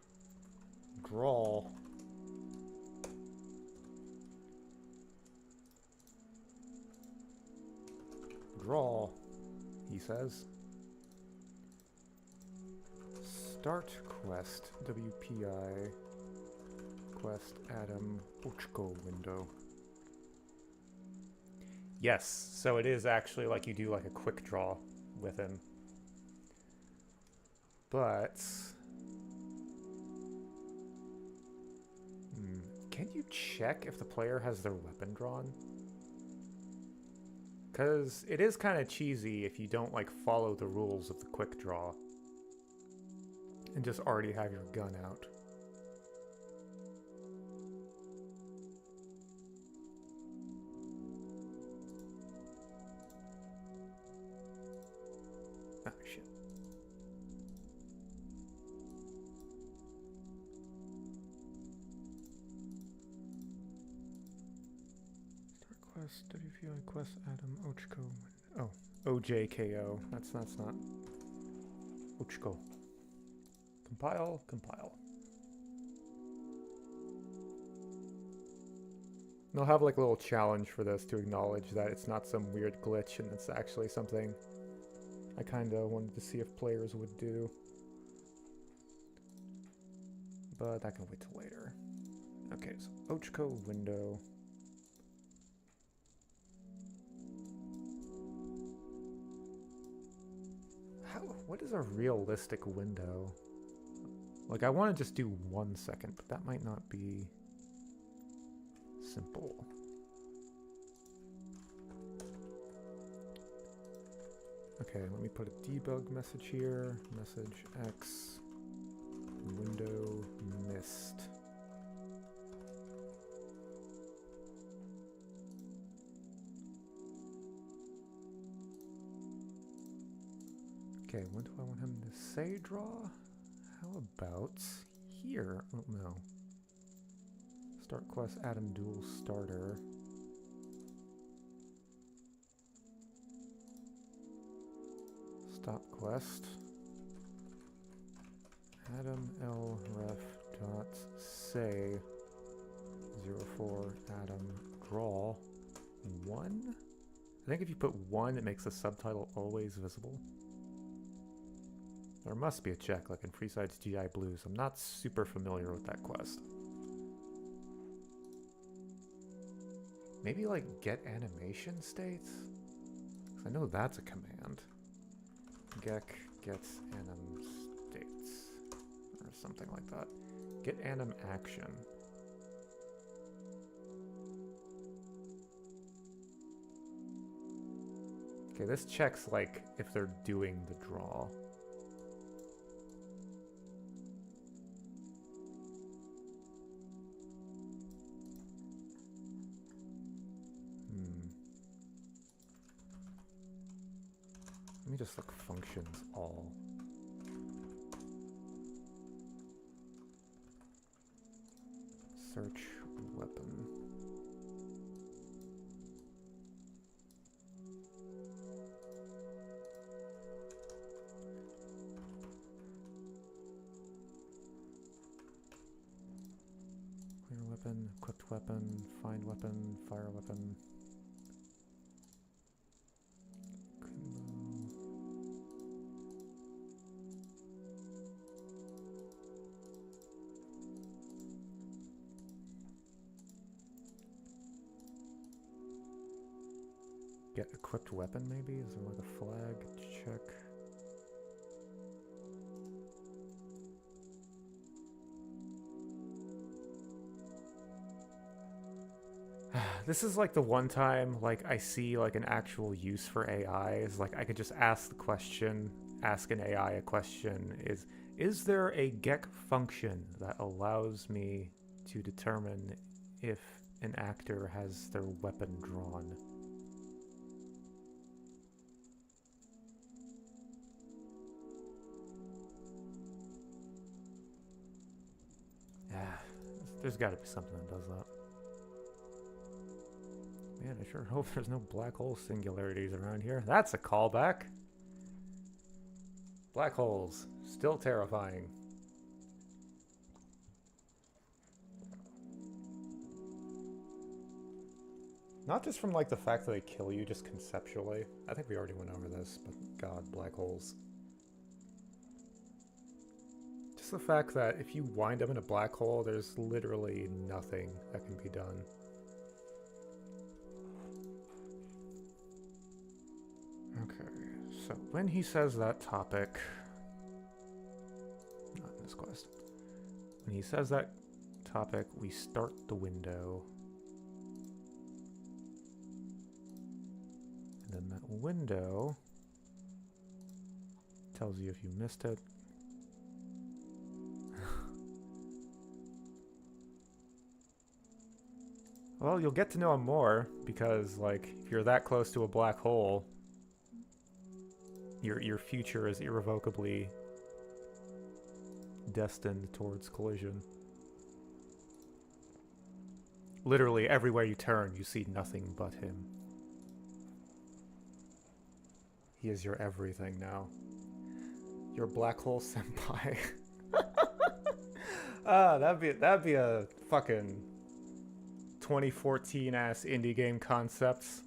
S1: draw. Draw, he says. Start quest WPI quest Adam Uchko window. Yes, so it is actually like you do like a quick draw with him. But can you check if the player has their weapon drawn? Because it is kind of cheesy if you don't like follow the rules of the quick draw and just already have your gun out. Ah, shit. Quest WPI quest Adam Ochko. Oh, OJKO. That's not Ochko. Compile. They'll have like a little challenge for this to acknowledge that it's not some weird glitch and it's actually something I kinda wanted to see if players would do. But that can wait till later. Okay, so Ochko window. What is a realistic window? Like, I want to just do 1 second, but that might not be simple. Okay, let me put a debug message here. Message X window missed. Okay, when do I want him to say draw? How about here? Oh, no. Start quest, Adam Duel starter. Stop quest. Adam L ref dot say 04 Adam draw 1. I think if you put 1, it makes the subtitle always visible. There must be a check, like in Freeside's GI Blues. I'm not super familiar with that quest. Maybe like get animation states? 'Cause I know that's a command. Gek gets anim states. Or something like that. Get anim action. Okay, this checks like if they're doing the draw. Let me just look functions all. Search weapon. Clear weapon, equipped weapon, find weapon, fire weapon. Get equipped weapon maybe? Is there like a flag? Check. This is like the one time like I see like an actual use for AI is like I could just ask the question, ask an AI a question, is there a get function that allows me to determine if an actor has their weapon drawn? There's got to be something that does that. Man, I sure hope there's no black hole singularities around here. That's a callback. Black holes, still terrifying. Not just from like the fact that they kill you, just conceptually. I think we already went over this, but God, black holes. Just the fact that if you wind up in a black hole, there's literally nothing that can be done. Okay, so when he says that topic, not in this quest, when he says that topic, we start the window. And then that window tells you if you missed it. Well, you'll get to know him more because, like, if you're that close to a black hole, your future is irrevocably destined towards collision. Literally, everywhere you turn, you see nothing but him. He is your everything now. Your black hole senpai. Ah, that'd be a fucking 2014 ass indie game concepts.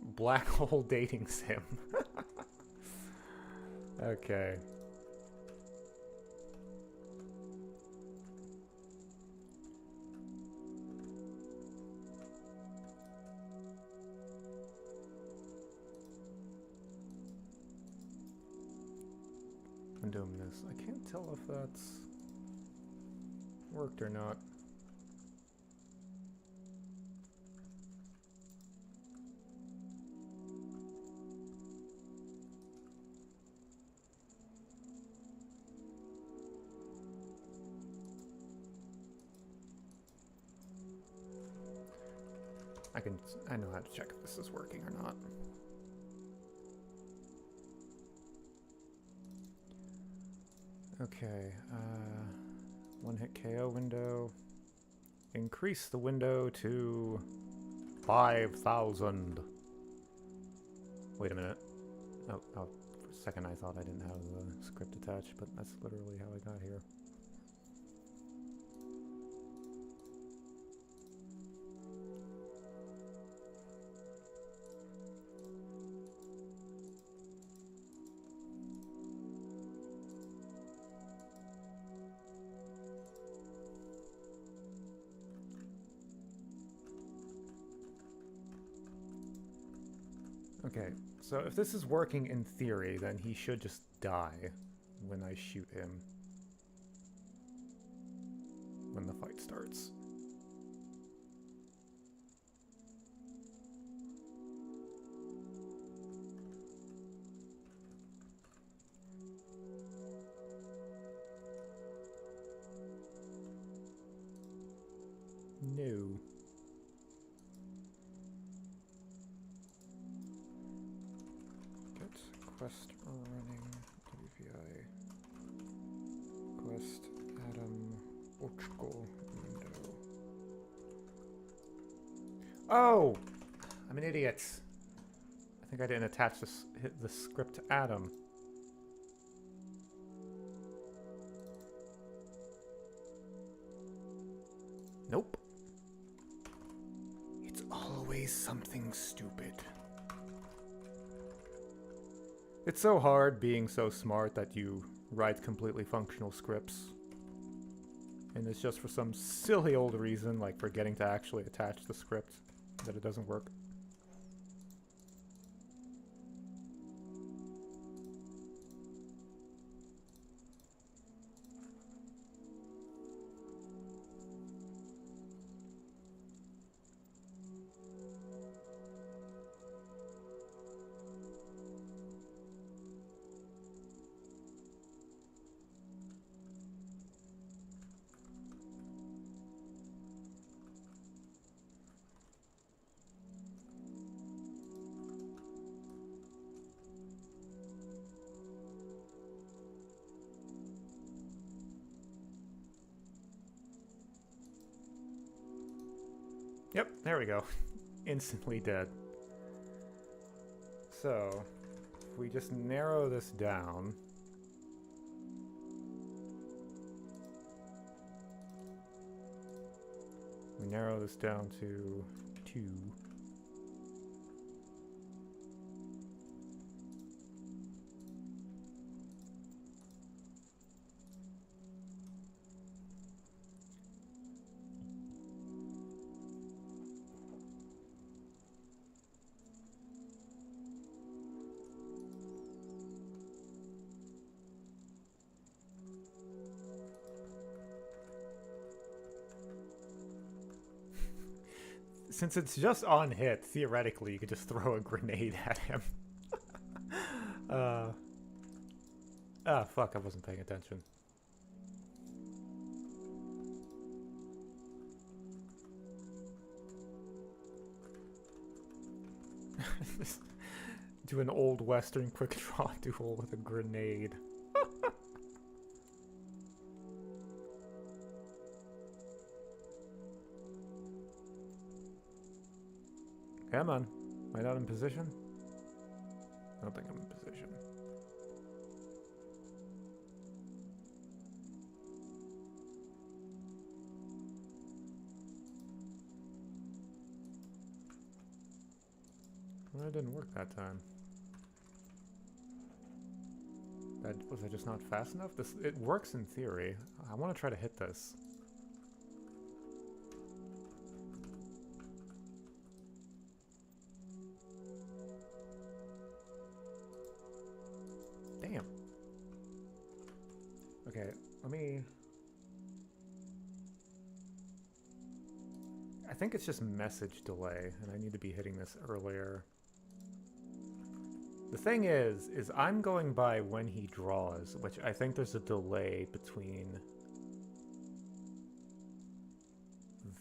S1: Black hole dating sim. Okay. I'm doing this. I can't tell if that's worked or not. I know how to check if this is working or not. Okay, one hit KO window. Increase the window to 5,000. Wait a minute. Oh, for a second I thought I didn't have the script attached, but that's literally how I got here. Okay, so if this is working in theory, then he should just die when I shoot him. When the fight starts. No. Quest running WPI quest Adam Ochko window. Oh! I'm an idiot. I think I didn't attach this hit the script to Adam. Nope. It's always something stupid. It's so hard being so smart that you write completely functional scripts. And it's just for some silly old reason, like forgetting to actually attach the script, that it doesn't work. Yep, there we go. Instantly dead. So, if we just narrow this down. We narrow this down to 2. Since it's just on hit, theoretically, you could just throw a grenade at him. Ah, fuck, I wasn't paying attention. Do an old western quick draw duel with a grenade. Come on. Am I not in position? I don't think I'm in position. Well, it didn't work that time. Was I just not fast enough? It works in theory. I want to try to hit this. Damn. Okay, let me... I think it's just message delay, and I need to be hitting this earlier. The thing is I'm going by when he draws, which I think there's a delay between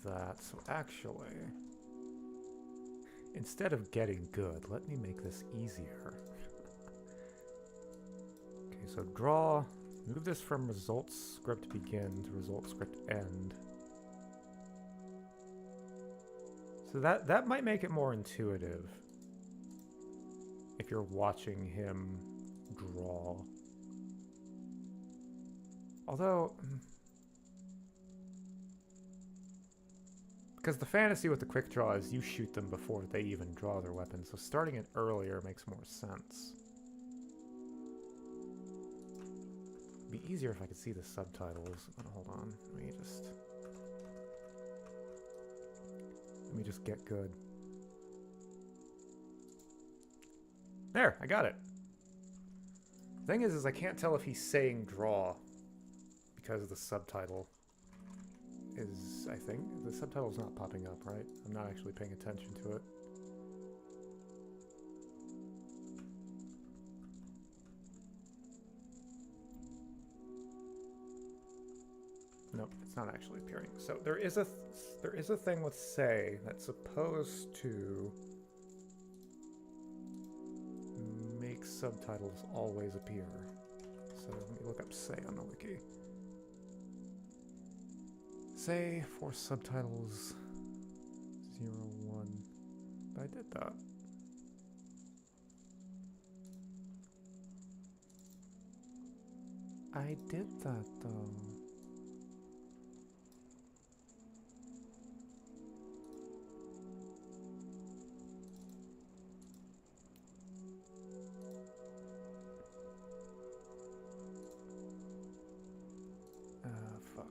S1: that. So actually, instead of getting good, let me make this easier. Okay, so draw Move this from results script begin to results script end. So that might make it more intuitive if you're watching him draw. Although, because the fantasy with the quick draw is you shoot them before they even draw their weapon, so starting it earlier makes more sense. It'd be easier if I could see the subtitles. Oh, hold on, let me just get good. There, I got it. Thing is I can't tell if he's saying draw because the subtitle is, I think, the subtitle's not popping up, right? I'm not actually paying attention to it. Nope, it's not actually appearing. So there is a thing with say that's supposed to make subtitles always appear. So let me look up say on the wiki. Say for subtitles 01. But I did that. I did that though.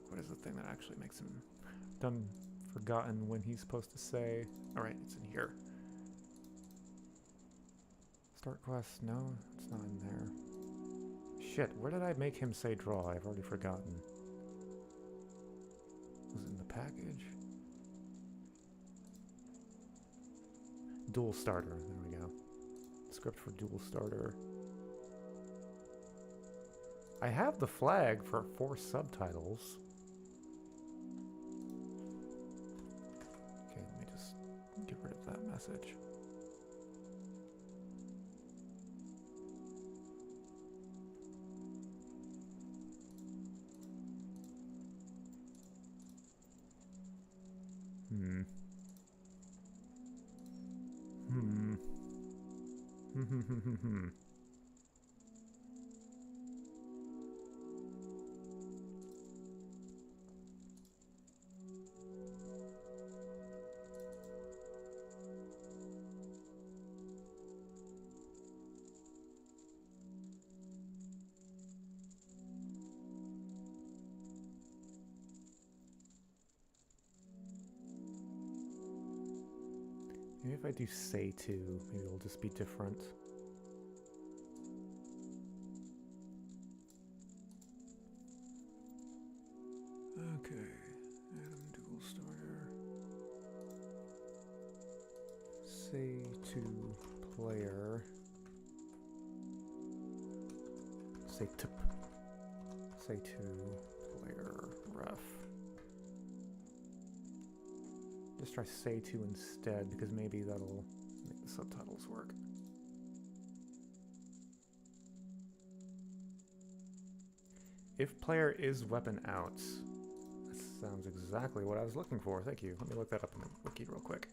S1: What is the thing that actually makes him forgotten when he's supposed to say? Alright, it's in here. Start quest, no, it's not in there. Shit, where did I make him say draw? I've already forgotten. Was it in the package? Duel starter, there we go. Script for duel starter. I have the flag for 4 subtitles. Okay, let me just get rid of that message. Maybe if I do say to, maybe it'll just be different. Okay, Adam duel starter. Say to player. Say to player ref. Just try say to instead, because maybe that'll make the subtitles work. If player is weapon out. That sounds exactly what I was looking for. Thank you. Let me look that up in the wiki real quick.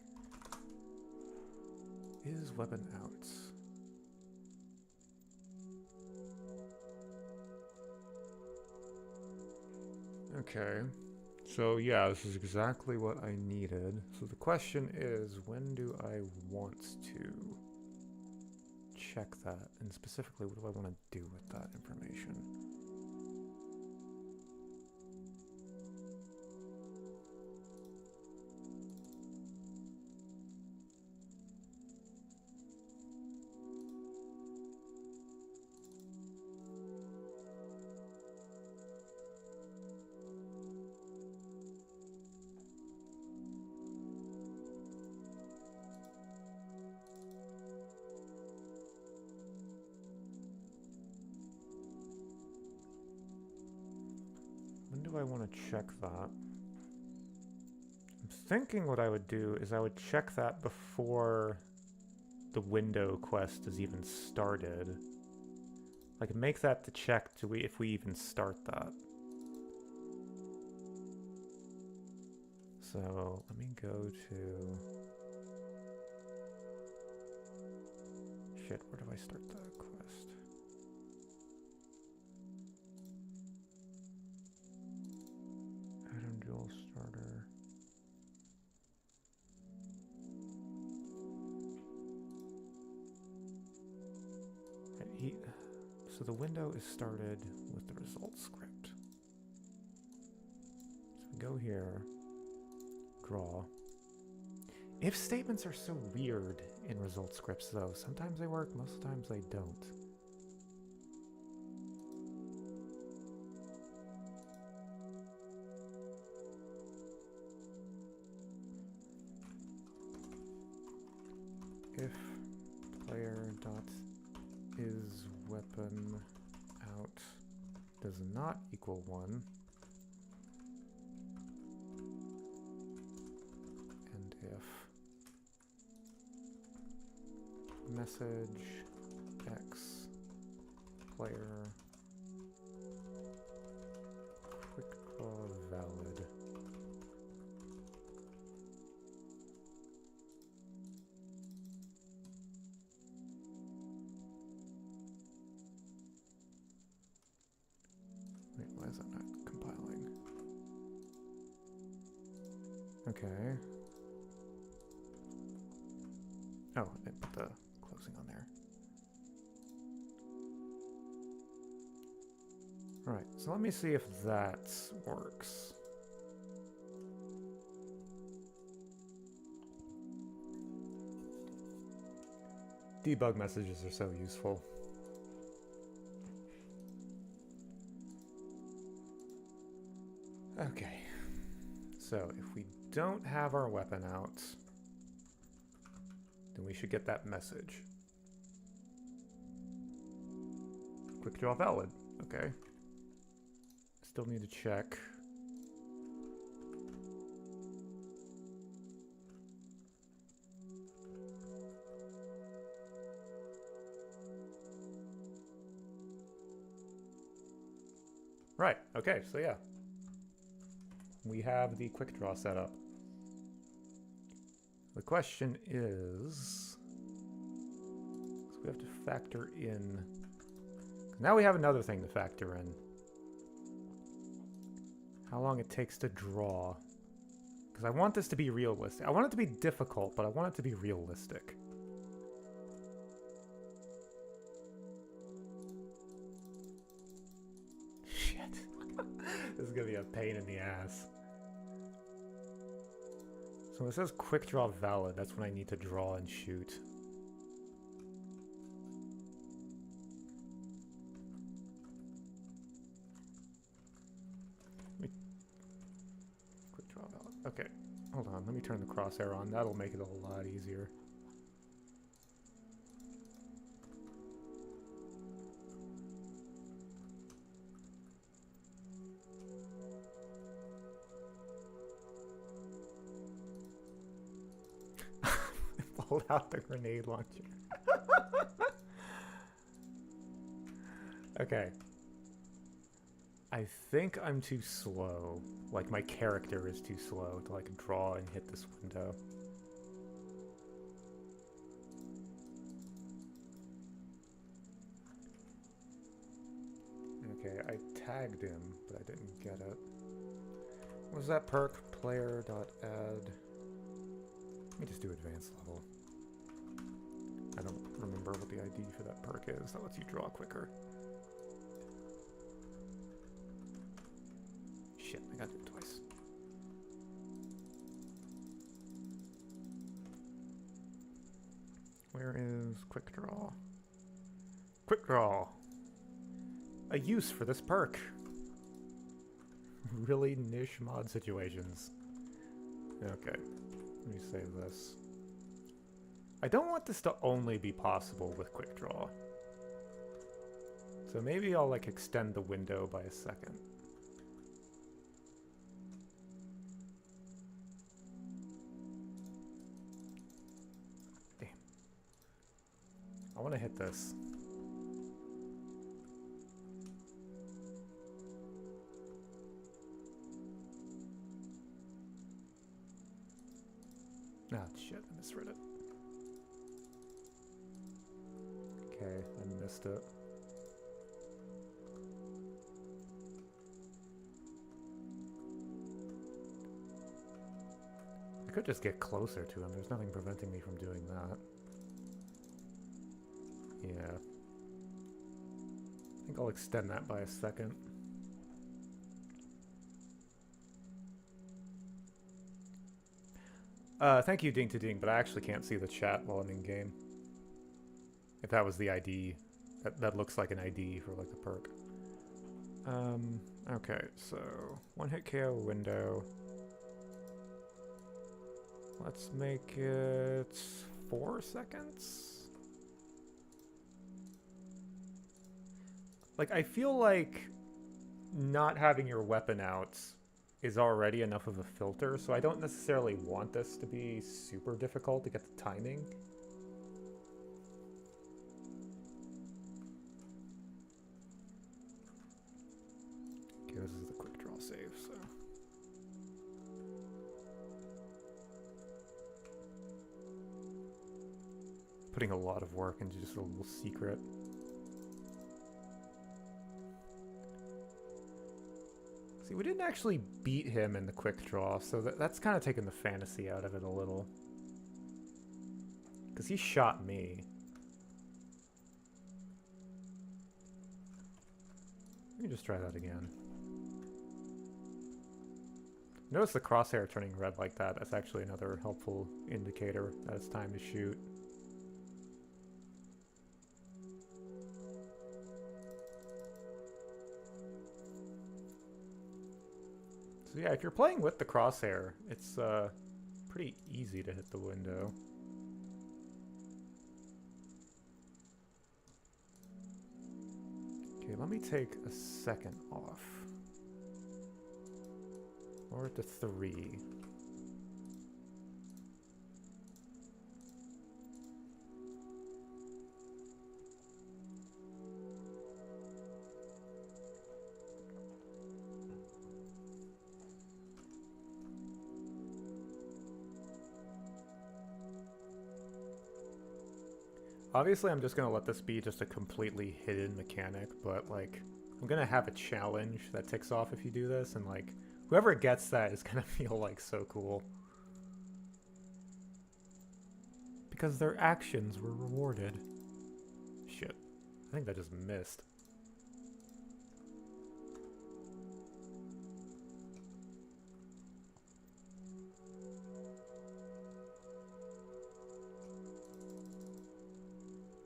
S1: Is weapon out. Okay. So yeah, this is exactly what I needed. So the question is, when do I want to check that? And specifically, what do I want to do with that information? I want to check that. I'm thinking what I would do is I would check that before the window quest is even started. Like, make that to check if we even start that. So, let me go to... Shit, where do I start the quest? Item Duel Starter. So the window is started with the results script. So we go here, draw. If statements are so weird in result scripts though, sometimes they work, most of the times they don't. If player dot is weapon out does not equal 1, and if message x player quick draw valid why is that not compiling? Okay. Oh, I put the closing on there. Alright, so let me see if that works. Debug messages are so useful. Okay, so if we don't have our weapon out, then we should get that message. Quick draw valid, okay. Still need to check. Right, okay, so yeah. We have the quick draw set up. The question is, so we have to factor in, now we have another thing to factor in. How long it takes to draw. Because I want this to be realistic. I want it to be difficult, but I want it to be realistic. Shit. This is gonna be a pain in the ass. So when it says quick draw valid, that's when I need to draw and shoot. Quick draw valid. Okay, hold on. Let me turn the crosshair on. That'll make it a lot easier. Pulled out the grenade launcher. Okay. I think I'm too slow. Like, my character is too slow to, like, draw and hit this window. Okay, I tagged him, but I didn't get it. What was that perk? Player.add. Let me just do advanced level. I don't remember what the ID for that perk is. That lets you draw quicker. Shit, I gotta do it twice. Where is quick draw? Quick draw! A use for this perk. Really niche mod situations. Okay, let me save this. I don't want this to only be possible with quick draw. So maybe I'll like extend the window by a second. Damn. I want to hit this. Ah, shit, I misread it. Okay, I missed it. I could just get closer to him. There's nothing preventing me from doing that. Yeah. I think I'll extend that by a second. Thank you, Ding to Ding, but I actually can't see the chat while I'm in game. If that was the ID, that looks like an ID for like the perk. Okay, so one hit KO window. Let's make it 4 seconds. Like, I feel like not having your weapon out is already enough of a filter, so I don't necessarily want this to be super difficult to get the timing. Okay, this is the quick draw save, so. Putting a lot of work into just a little secret. See, we didn't actually beat him in the quick draw, so that's kind of taken the fantasy out of it a little. Because he shot me. Let me just try that again. Notice the crosshair turning red like that. That's actually another helpful indicator that it's time to shoot. So yeah, if you're playing with the crosshair, it's pretty easy to hit the window. Okay, let me take a second off. Or to 3. Obviously, I'm just going to let this be just a completely hidden mechanic, but, like, I'm going to have a challenge that ticks off if you do this, and, like, whoever gets that is going to feel, like, so cool. Because their actions were rewarded. Shit. I think that just missed.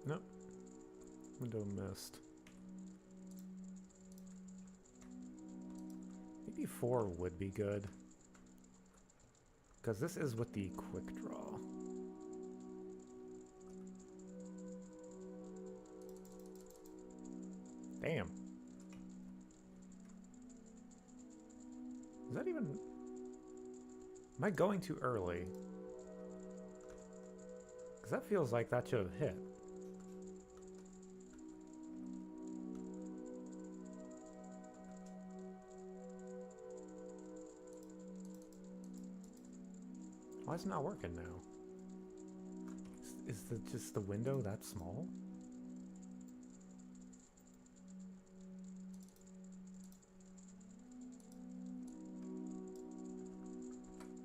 S1: Nope. Window missed. Maybe 4 would be good. Because this is with the quick draw. Damn. Is that even... Am I going too early? Because that feels like that should have hit. Why is it not working now? Is just the window that small?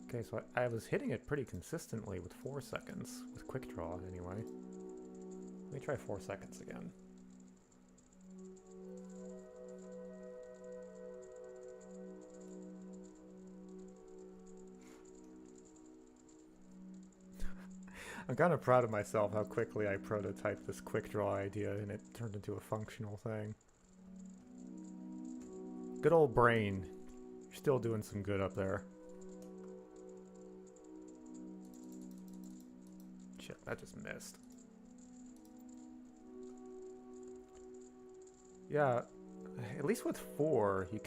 S1: Okay, so I was hitting it pretty consistently with 4 seconds, with quick draw anyway. Let me try 4 seconds again. I'm kind of proud of myself how quickly I prototyped this quick draw idea and it turned into a functional thing. Good old brain. You're still doing some good up there. Shit, that just missed. Yeah, at least with 4, you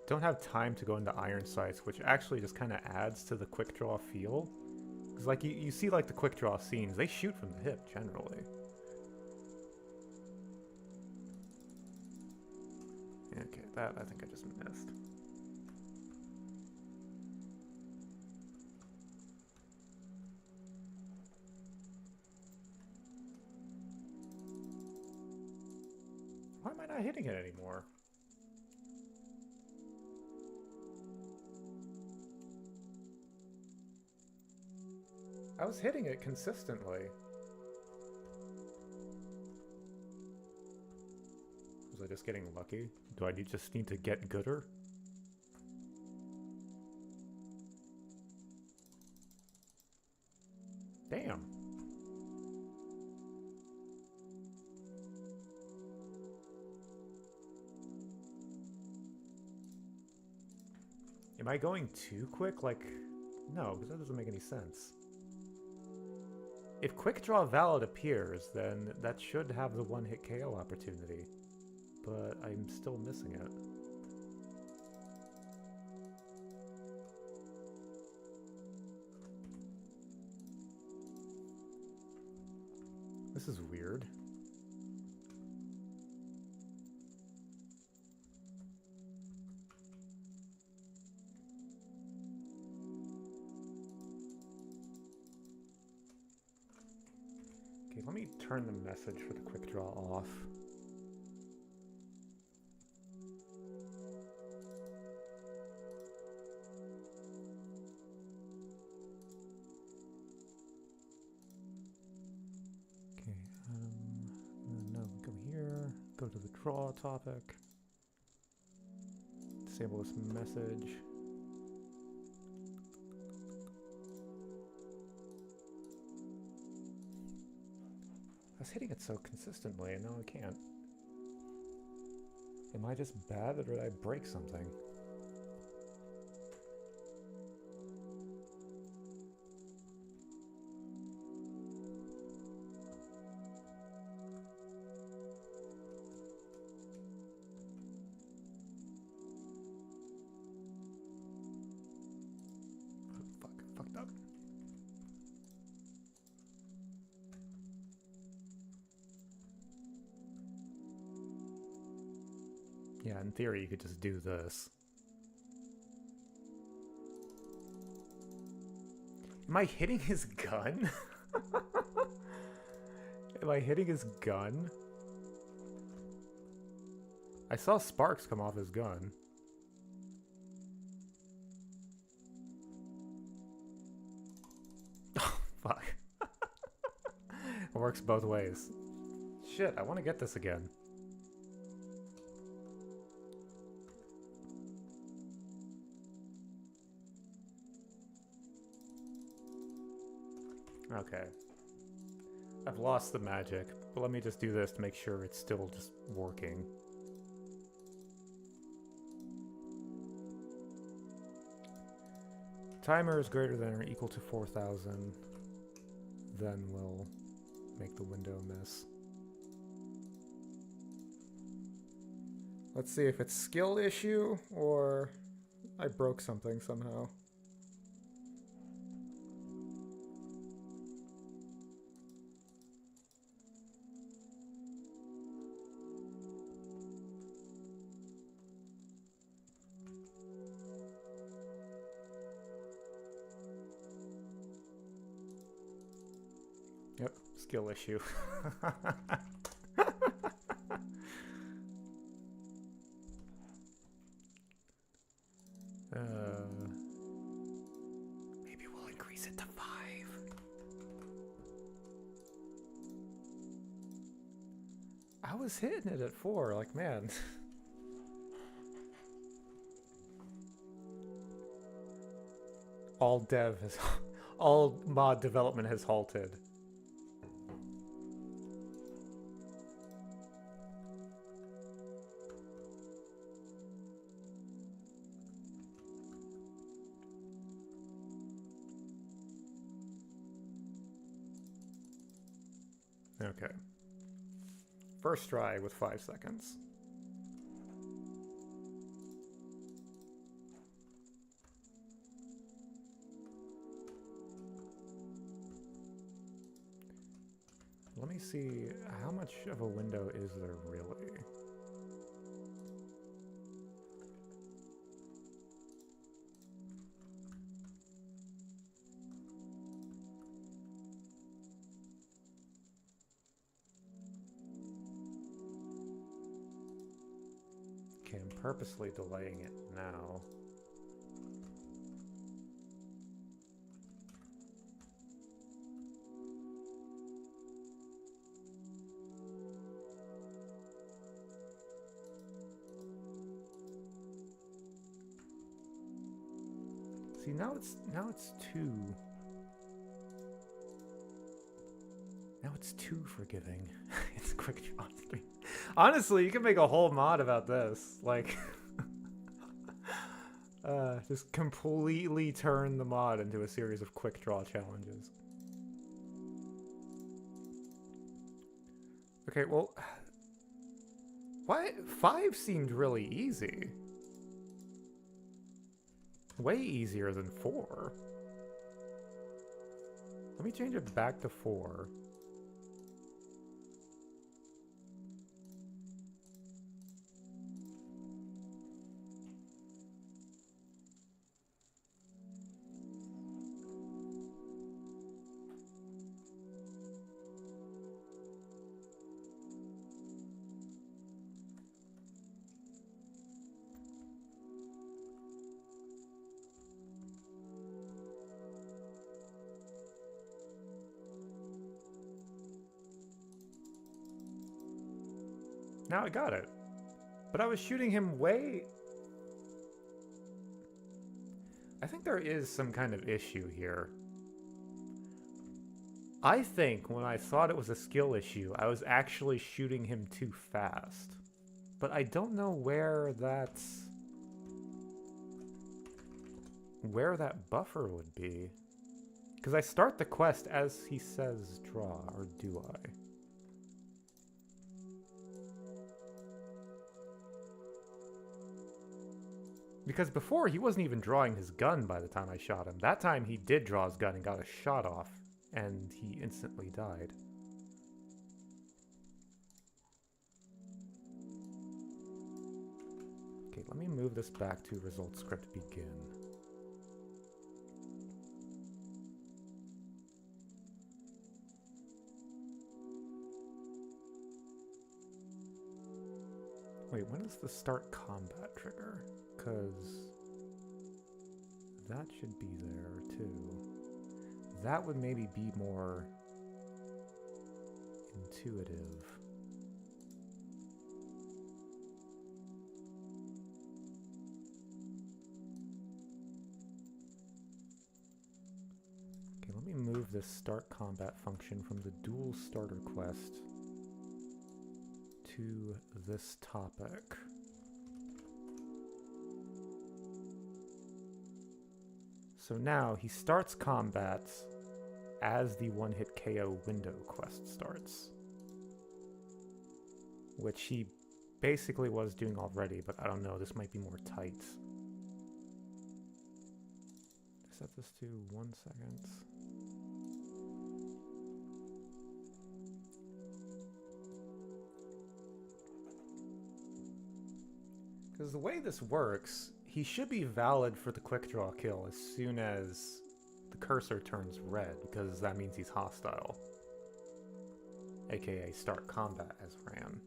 S1: don't have time to go into iron sights, which actually just kind of adds to the quick draw feel. Because, like, you see, like, the quick draw scenes, they shoot from the hip, generally. Okay, that I think I just missed. hitting it anymore? I was hitting it consistently. Was I just getting lucky? Do I just need to get gooder? Damn. Am I going too quick? Like, no, because that doesn't make any sense. If Quick Draw Valid appears, then that should have the one-hit KO opportunity. But I'm still missing it. This is weird. Okay, let me turn the message for the quick draw off. Okay, no, go here, go to the draw topic, disable this message. I was hitting it so consistently and now I can't. Am I just bad or did I break something? Oh, fucked up. Yeah, in theory you could just do this. Am I hitting his gun? Am I hitting his gun? I saw sparks come off his gun. Oh, fuck. It works both ways. Shit, I want to get this again. Okay. I've lost the magic, but let me just do this to make sure it's still just working. Timer is greater than or equal to 4,000. Then we'll make the window miss. Let's see if it's skill issue or I broke something somehow. Yep, skill issue. Maybe we'll increase it to 5. I was hitting it at 4, like, man. All mod development has halted. Okay. First try with 5 seconds. Let me see, how much of a window is there really? Okay, I'm purposely delaying it now. See, now it's too... Now it's too forgiving. It's quick draw stream. Honestly, you can make a whole mod about this. Like, just completely turn the mod into a series of quick draw challenges. Okay, well, why 5 seemed really easy. Way easier than 4. Let me change it back to 4. Now I got it. But I was shooting him way... I think there is some kind of issue here. I think when I thought it was a skill issue, I was actually shooting him too fast. But I don't know where that's... where that buffer would be. Because I start the quest as he says draw, or do I? Because before, he wasn't even drawing his gun by the time I shot him. That time, he did draw his gun and got a shot off, and he instantly died. Okay, let me move this back to result script begin. Wait, when is the start combat trigger? Because that should be there too. That would maybe be more intuitive. Okay, let me move this start combat function from the Duel starter quest to this topic. So now he starts combat as the one-hit KO window quest starts. Which he basically was doing already, but I don't know, this might be more tight. Set this to 1 second. Because the way this works, he should be valid for the quick draw kill as soon as the cursor turns red, because that means he's hostile. AKA start combat as ran.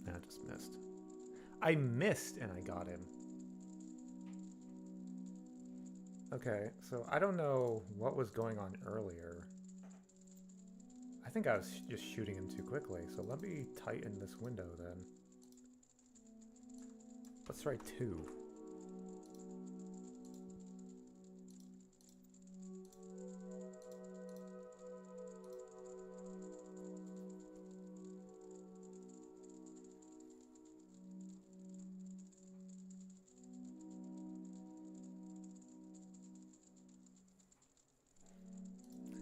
S1: Nah, I just missed. I missed and I got him. Okay, so I don't know what was going on earlier. I think I was just shooting him too quickly, so let me tighten this window then. Let's try 2.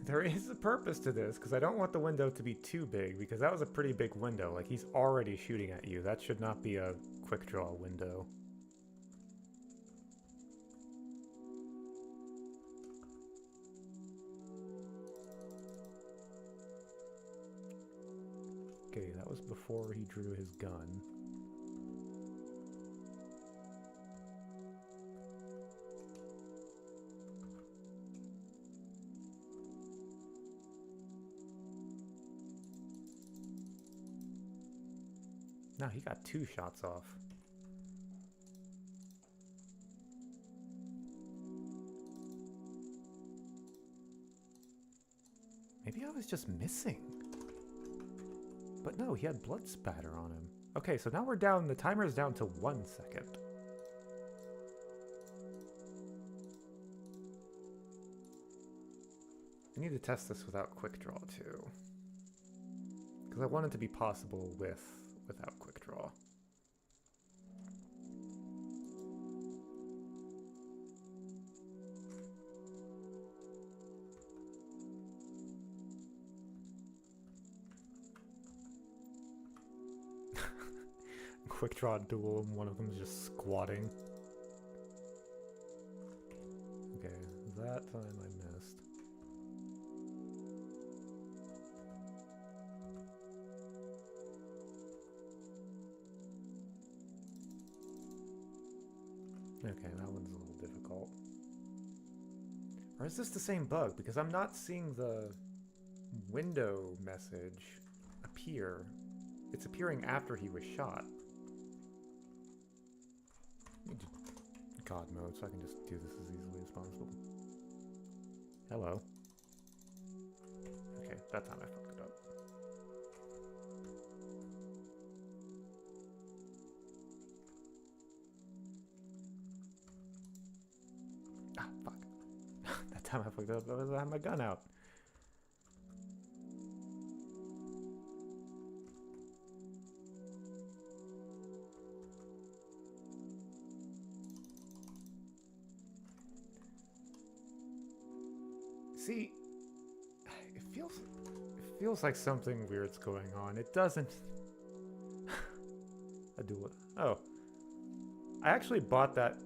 S1: There is a purpose to this, because I don't want the window to be too big, because that was a pretty big window. Like, he's already shooting at you. That should not be a quick draw window. Okay, that was before he drew his gun. No, he got 2 shots off. Maybe I was just missing. But no, he had blood spatter on him. Okay, so now we're down, the timer is down to 1 second. I need to test this without quick draw too. Because I want it to be possible without quick draw. Quick draw duel and one of them is just squatting. Okay, that time I missed. Okay, that one's a little difficult. Or is this the same bug? Because I'm not seeing the window message appear. It's appearing after he was shot. Let me do God mode so I can just do this as easily as possible. Hello. Okay, that time I fucked it up. Ah, fuck. That time I fucked it up. I had my gun out. See, it feels like something weird's going on. It doesn't. A Duel. Oh, I actually bought that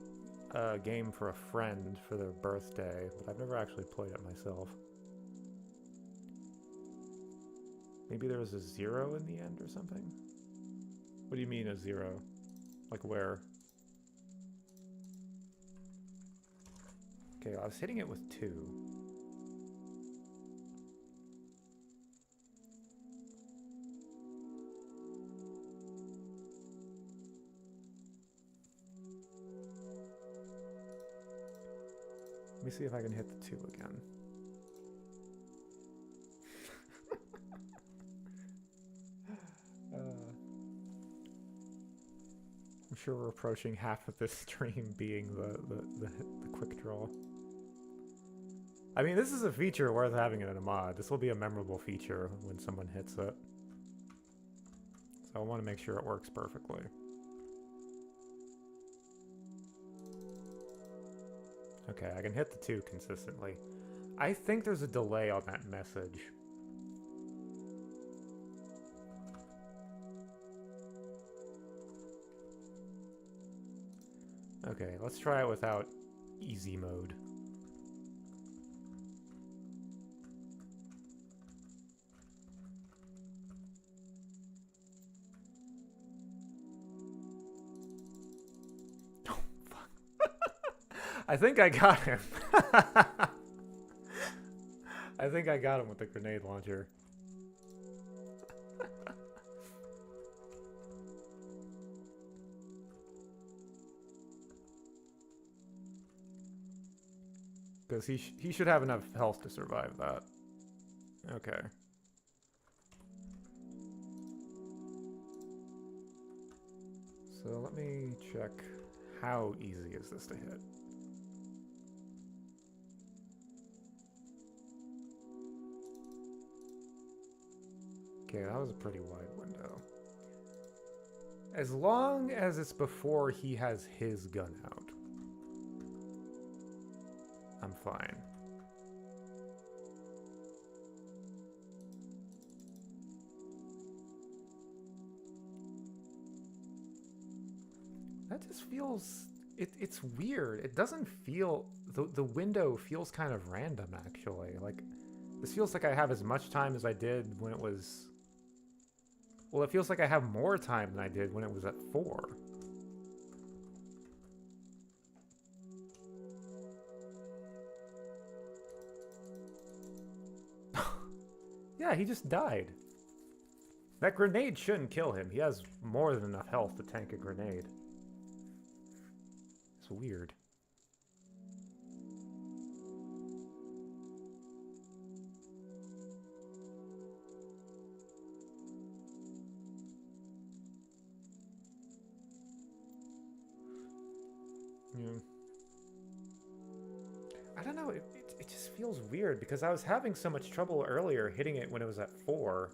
S1: game for a friend for their birthday, but I've never actually played it myself. Maybe there was a 0 in the end or something? What do you mean a 0? Like where? Okay, I was hitting it with 2. Let me see if I can hit the 2 again. I'm sure we're approaching half of this stream being the quick draw. I mean, this is a feature worth having in a mod. This will be a memorable feature when someone hits it. So I want to make sure it works perfectly. Okay, I can hit the 2 consistently. I think there's a delay on that message. Okay, let's try it without easy mode. I think I got him. I think I got him with the grenade launcher. Because he should have enough health to survive that. Okay. So let me check how easy is this to hit. Okay, that was a pretty wide window. As long as it's before he has his gun out, I'm fine. That just feels... It's weird. It doesn't feel... The window feels kind of random, actually. Like, this feels like I have as much time as I did when it was... Well, it feels like I have more time than I did when it was at 4. Yeah, he just died. That grenade shouldn't kill him. He has more than enough health to tank a grenade. It's weird. Yeah. I don't know, it just feels weird because I was having so much trouble earlier hitting it when it was at 4.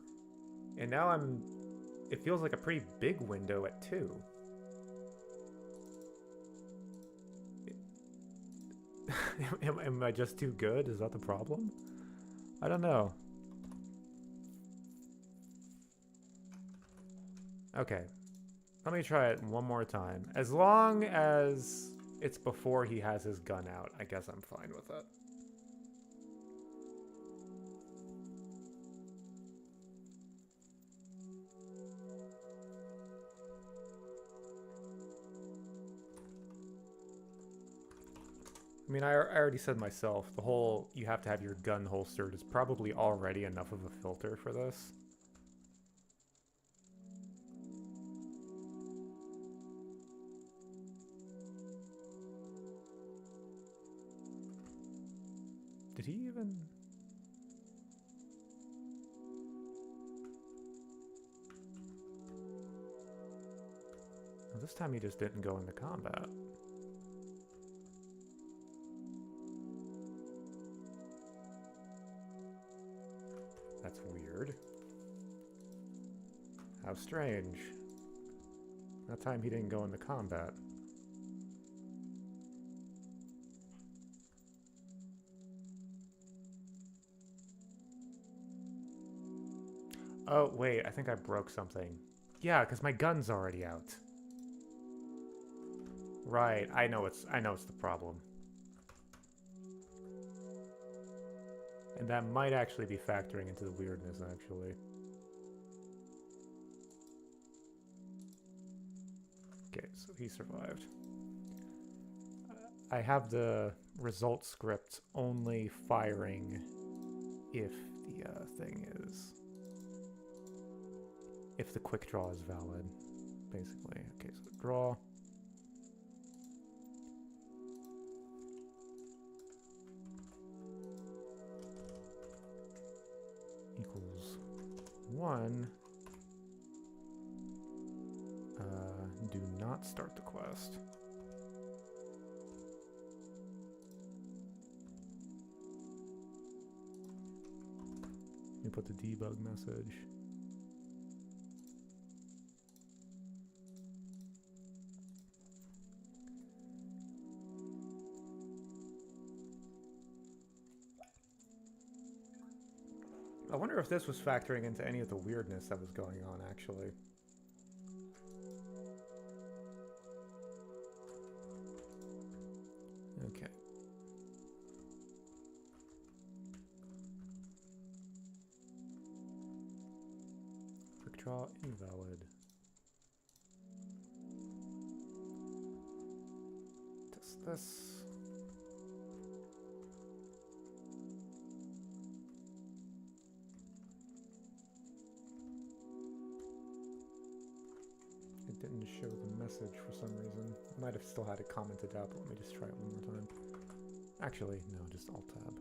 S1: And now it feels like a pretty big window at 2. Am I just too good? Is that the problem? I don't know. Okay. Let me try it one more time. As long as it's before he has his gun out, I guess I'm fine with it. I mean, I already said myself, the whole you have to have your gun holstered is probably already enough of a filter for this. Did he even... Well, this time he just didn't go into combat. That's weird. How strange. That time he didn't go into combat. Oh, wait, I think I broke something. Yeah, because my gun's already out. Right, I know it's the problem. And that might actually be factoring into the weirdness, actually. Okay, so he survived. I have the result script only firing if the thing is... If the quick draw is valid, basically. Okay, so draw. Equals 1. Do not start the quest. You put the debug message. I wonder if this was factoring into any of the weirdness that was going on, actually. Okay. Quick draw invalid. Test this. It didn't show the message for some reason. I might have still had it commented out, but let me just try it one more time. Actually, no, just Alt-Tab.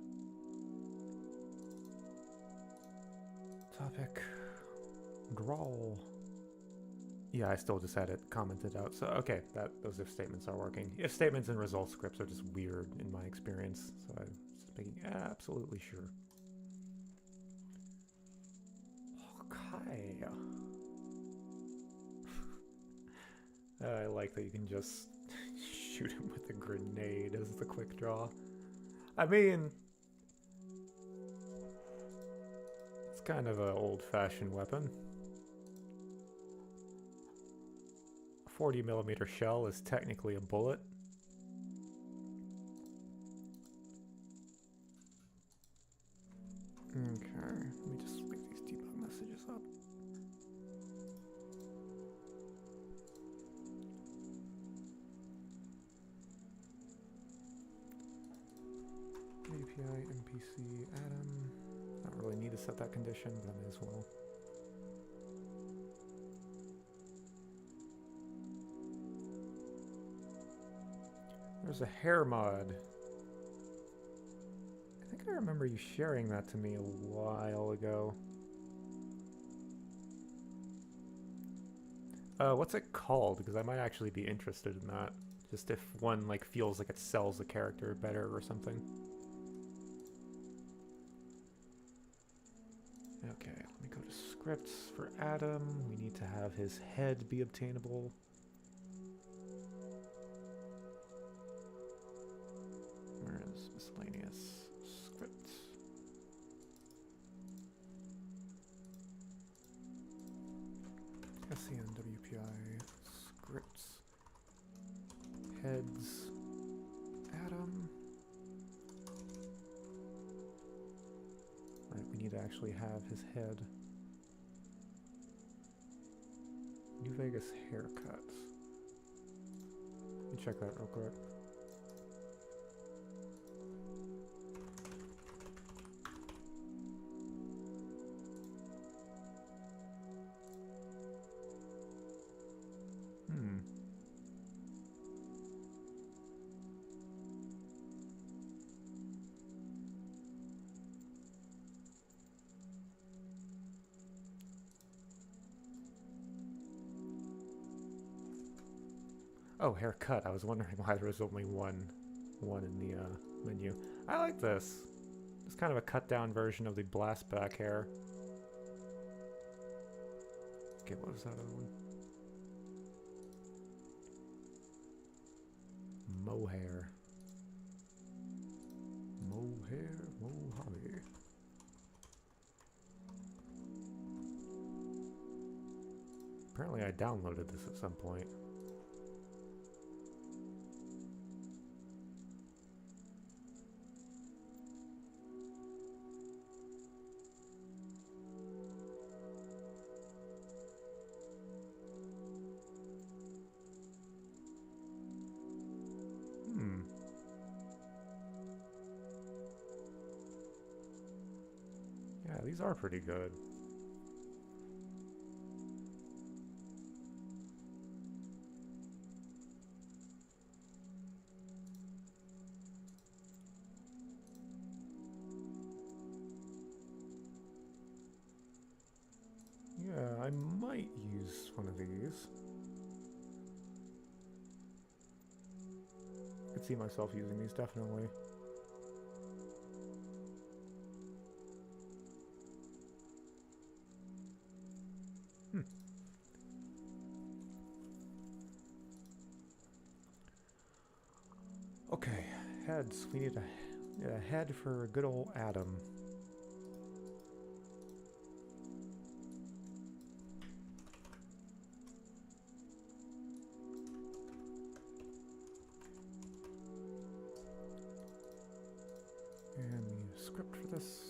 S1: Topic. Draw. Yeah, I still just had it commented out. So, okay, those if statements are working. If statements and result scripts are just weird in my experience. So I'm just making absolutely sure. Okay. I like that you can just shoot him with a grenade as the quick draw. I mean, it's kind of an old-fashioned weapon. A 40mm shell is technically a bullet. Okay, let me just make these debug messages up. API NPC Atom. Not really need to set that condition, but I may as well. There's a hair mod. I think I remember you sharing that to me a while ago. What's it called? Because I might actually be interested in that. Just if one like feels like it sells the character better or something. Okay, let me go to scripts for Adam. We need to have his head be obtainable. Where is miscellaneous scripts? SCN scripts. Heads. Adam. Right, we need to actually have his head. New Vegas haircuts. Let me check that real quick. Oh, haircut. I was wondering why there was only one in the menu. I like this. It's kind of a cut down version of the blast back hair. Okay, what was that other one? Mohair. Mohair, Mojave. Apparently I downloaded this at some point. Yeah, these are pretty good. Yeah, I might use one of these. I could see myself using these, definitely. Okay, heads. We need a head for good old Adam. And we need a script for this.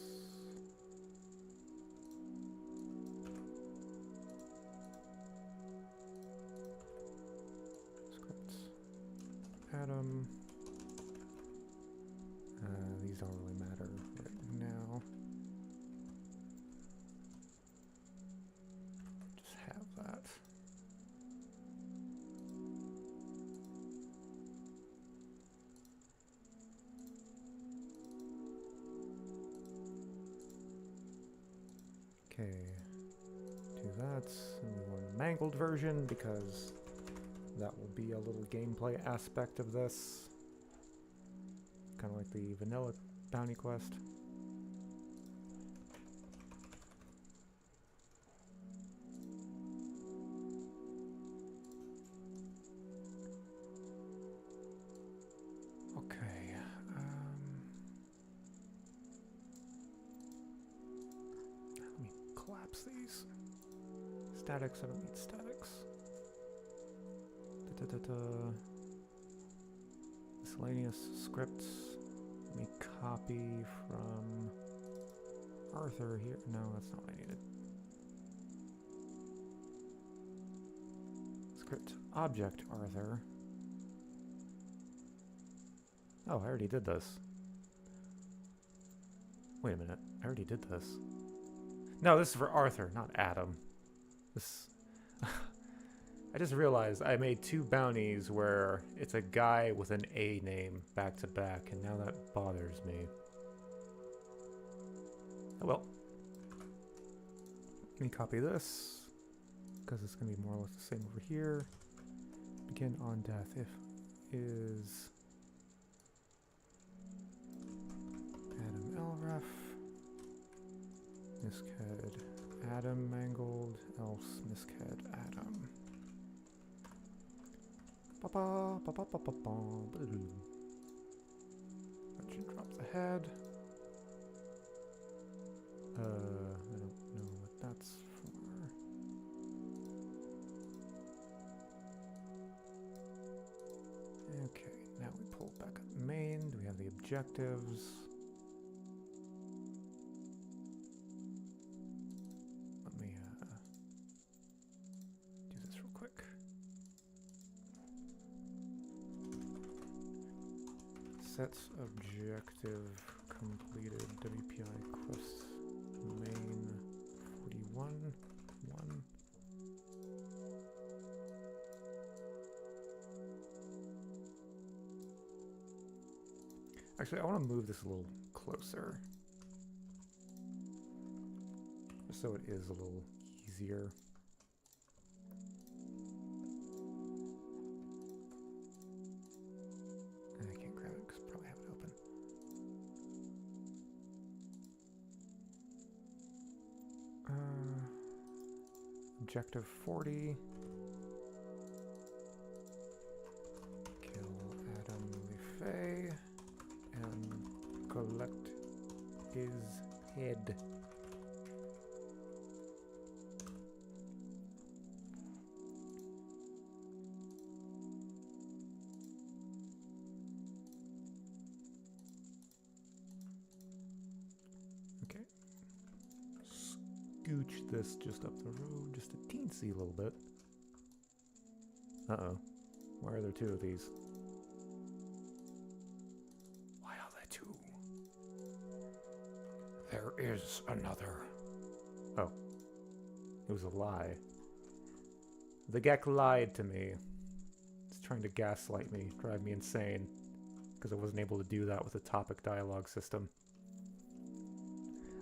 S1: Scripts. Adam. These don't really matter right now. Just have that. Okay, do that. And we want a mangled version because that will be a little gameplay aspect of this. Kind of like the vanilla bounty quest. Okay. Let me collapse these. Statics, I don't need statics. Miscellaneous scripts. Let me copy from Arthur here. No, that's not what I needed. Script object Arthur. Oh, I already did this. Wait a minute. I already did this. No, this is for Arthur, not Adam. This... I just realized I made 2 bounties where it's a guy with an A name back to back, and now that bothers me. Oh well. Let me copy this, because it's going to be more or less the same over here. Begin on death if is Adam Elref. Miskhead Adam mangled, else Miskhead Adam. That should drop the head. I don't know what that's for. Okay, now we pull back up main. Do we have the objectives? Let me do this real quick. Sets objective completed WPI quest main 41 1. Actually, I want to move this a little closer, just so it is a little easier. I can't grab it because I probably have it open. Objective 40. Kill Adam Lefay and collect his head. Okay. Scooch this just up the road, just a teensy little bit. Uh-oh. Why are there 2 of these? Why are there 2? There is another. Oh. It was a lie. The Gek lied to me. It's trying to gaslight me, drive me insane. Because I wasn't able to do that with the topic dialogue system.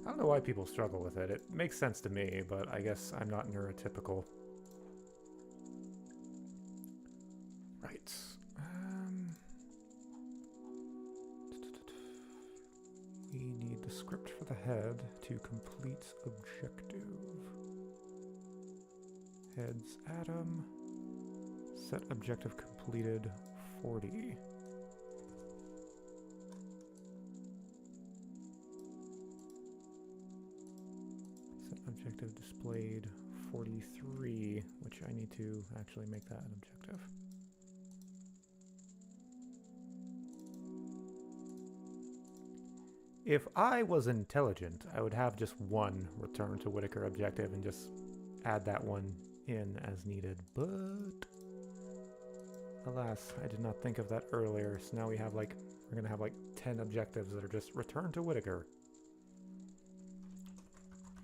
S1: I don't know why people struggle with it. It makes sense to me, but I guess I'm not neurotypical. Right. We need the script for the head to complete objective. Heads Adam. Set objective completed 40. Objective displayed 43, which I need to actually make that an objective. If I was intelligent, I would have just one return to Whitaker objective and just add that one in as needed, but alas, I did not think of that earlier, so now we have we're gonna have 10 objectives that are just return to Whitaker.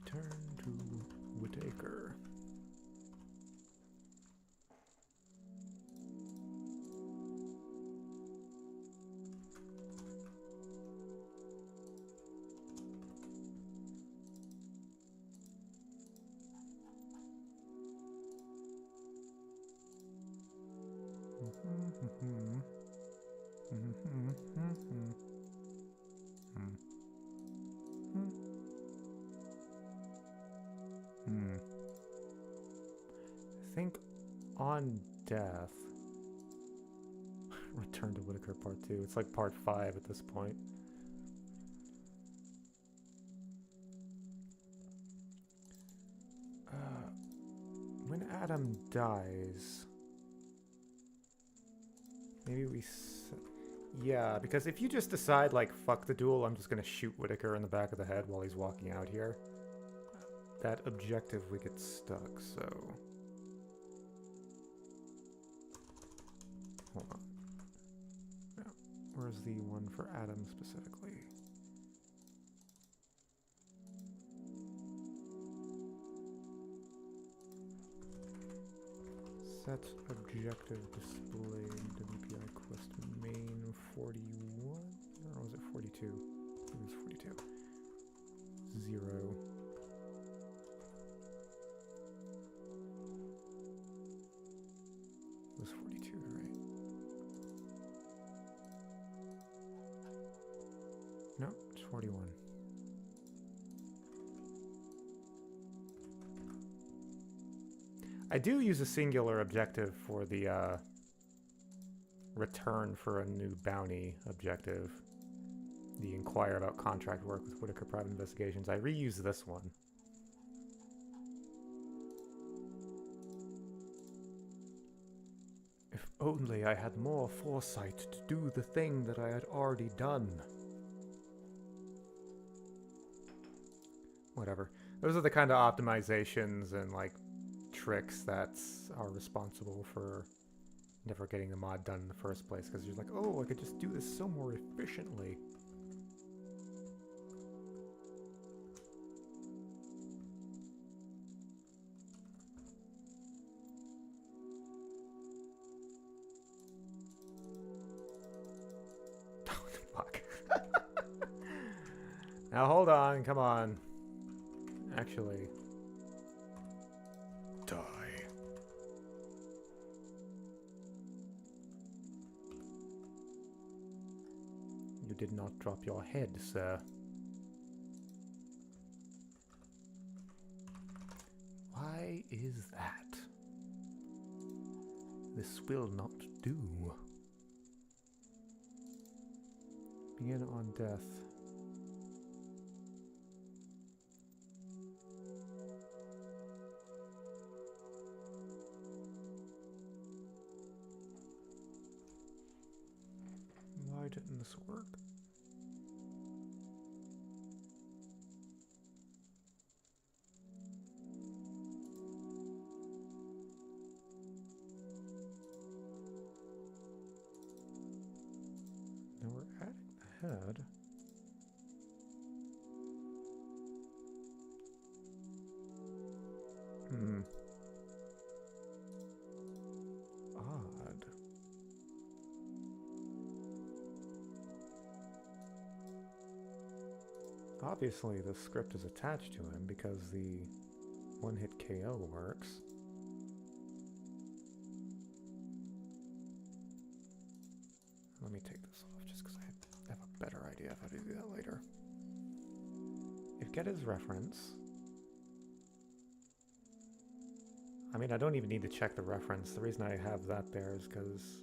S1: Return to Whitaker. I think on death, Return to Whitaker Part 2. It's like Part 5 at this point. When Adam dies, maybe we... Yeah, because if you just decide, fuck the duel, I'm just gonna shoot Whitaker in the back of the head while he's walking out here, that objective we get stuck, so... Hold on. Yeah. Where's the one for Adam specifically? Set objective display WPI quest main 41, or was it 42? I think it was 42. 0. It was 42, right? No, it's 41. I do use a singular objective for the return for a new bounty objective. The inquire about contract work with Whitaker Private Investigations. I reuse this one. If only I had more foresight to do the thing that I had already done. Whatever. Those are the kind of optimizations and like tricks that are responsible for never getting the mod done in the first place, because you're like, oh, I could just do this so more efficiently. Fuck. Now hold on, come on. Actually, die. You did not drop your head, sir. Why is that? This will not do. Begin on death. Why didn't this work? Now we're adding the head. Odd. Obviously, the script is attached to him because the one-hit KO works. Let me take this off just because I have a better idea of how to do that later. If get his reference... I mean, I don't even need to check the reference. The reason I have that there is because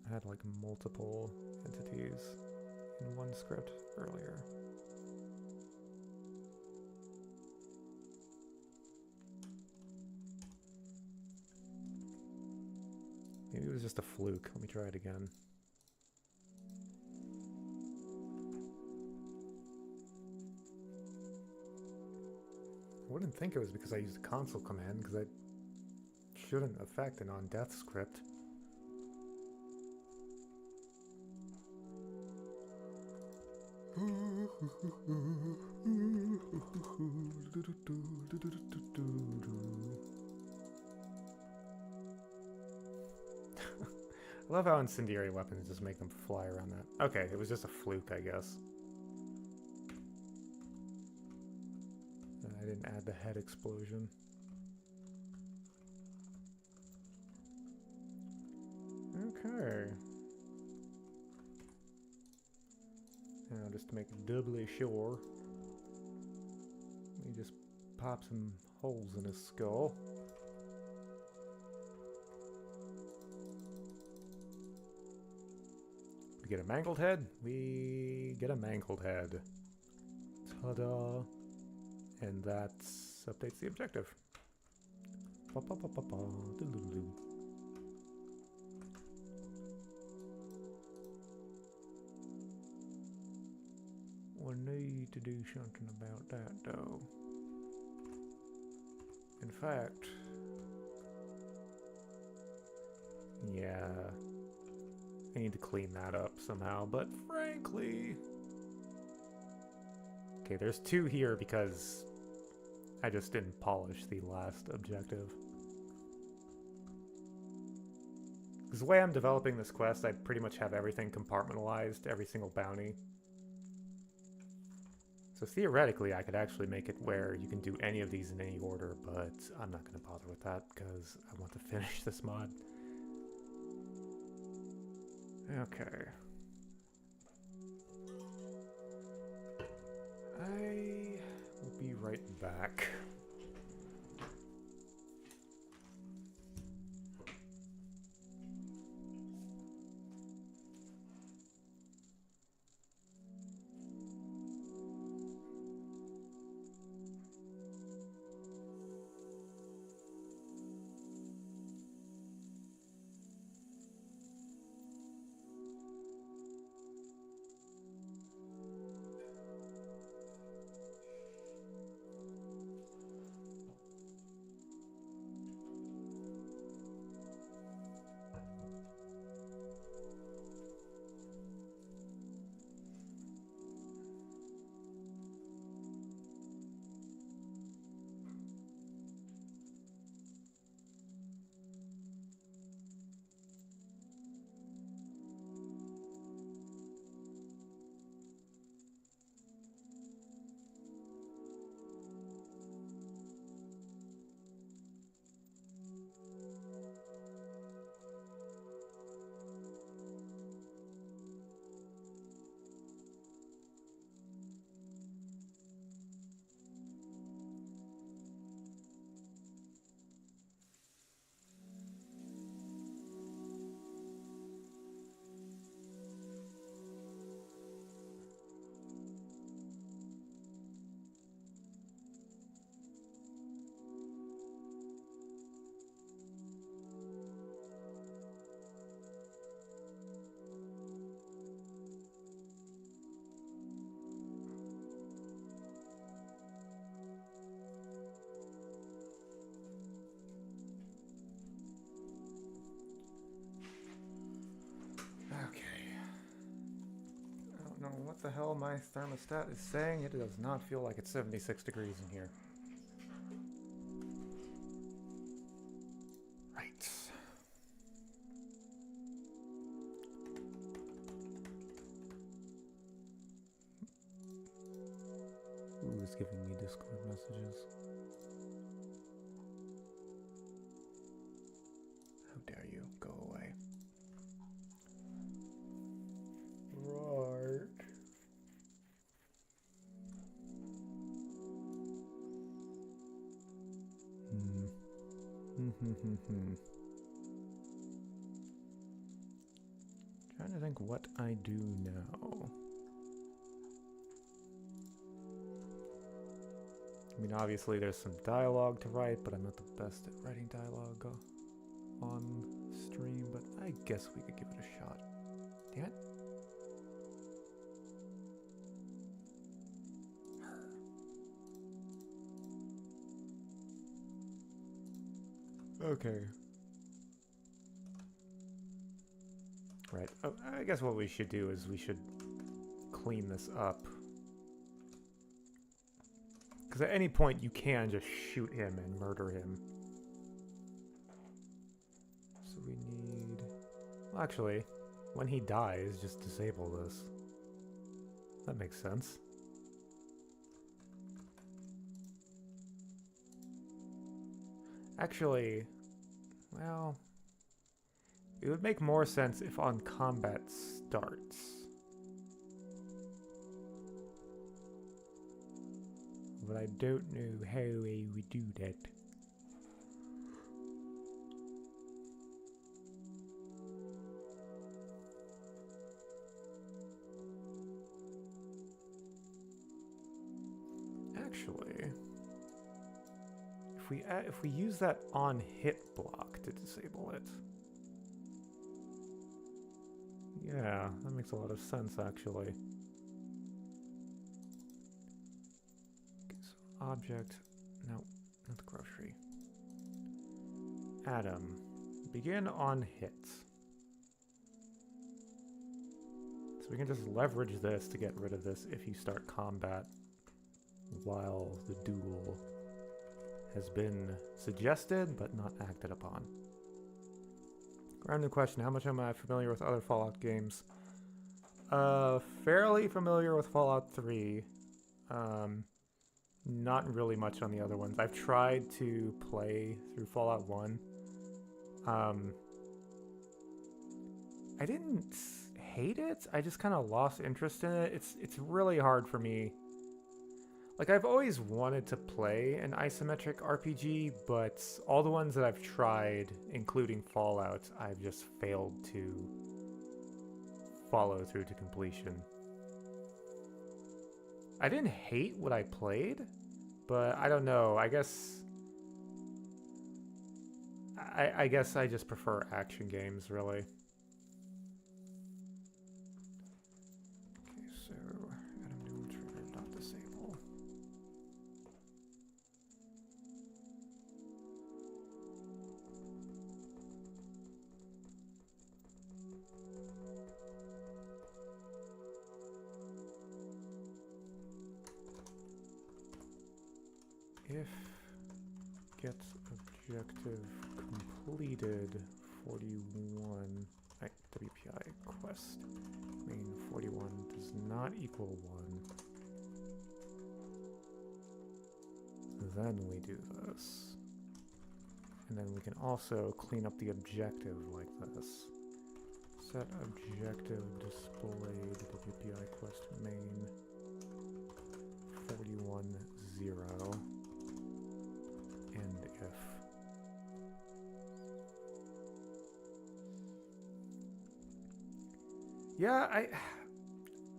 S1: I had like multiple entities in one script earlier. Maybe it was just a fluke. Let me try it again. I wouldn't think it was because I used a console command, because I shouldn't affect an on-death script. I love how incendiary weapons just make them fly around that. Okay, it was just a fluke, I guess. I didn't add the head explosion. Okay. Now, just to make it doubly sure, we just pop some holes in his skull. We get a mangled head. We get a mangled head. Ta-da! And that updates the objective. We need to do something about that, though. In fact, yeah, I need to clean that up somehow, but frankly... Okay, there's two here because I just didn't polish the last objective. Because the way I'm developing this quest, I pretty much have everything compartmentalized, every single bounty. So theoretically, I could actually make it where you can do any of these in any order, but I'm not going to bother with that because I want to finish this mod. Okay. I will be right back. What the hell my thermostat is saying? It does not feel like it's 76 degrees in here. Right. Who's giving me Discord messages? How dare you? Go away. Right. Trying to think what I do now. I mean, obviously there's some dialogue to write, but I'm not the best at writing dialogue on stream, but I guess we could give it a shot. Damn it. Okay. Right. Oh, I guess what we should do is we should clean this up. Because at any point you can just shoot him and murder him. So we need... Well, actually, when he dies, just disable this. That makes sense. Actually, well, it would make more sense if on combat starts. But I don't know how I would do that. Actually, if we use that on hit block to disable it. Yeah, that makes a lot of sense actually. Okay, so object, no, not the grocery. Adam, begin on hit. So we can just leverage this to get rid of this if you start combat while the duel has been suggested but not acted upon. Random question, how much am I familiar with other Fallout games? Fairly familiar with Fallout 3. Not really much on the other ones. I've tried to play through Fallout 1. I didn't hate it. I just kind of lost interest in it. It's really hard for me. Like, I've always wanted to play an isometric RPG, but all the ones that I've tried, including Fallout, I've just failed to follow through to completion. I didn't hate what I played, but I don't know. I guess I just prefer action games, really. Okay, so Adam dual trigger, not disable. If get objective completed 41, right, WPI quest main 41 does not equal 1, then we do this. And then we can also clean up the objective like this. Set objective displayed WPI quest main 41 0. And if yeah,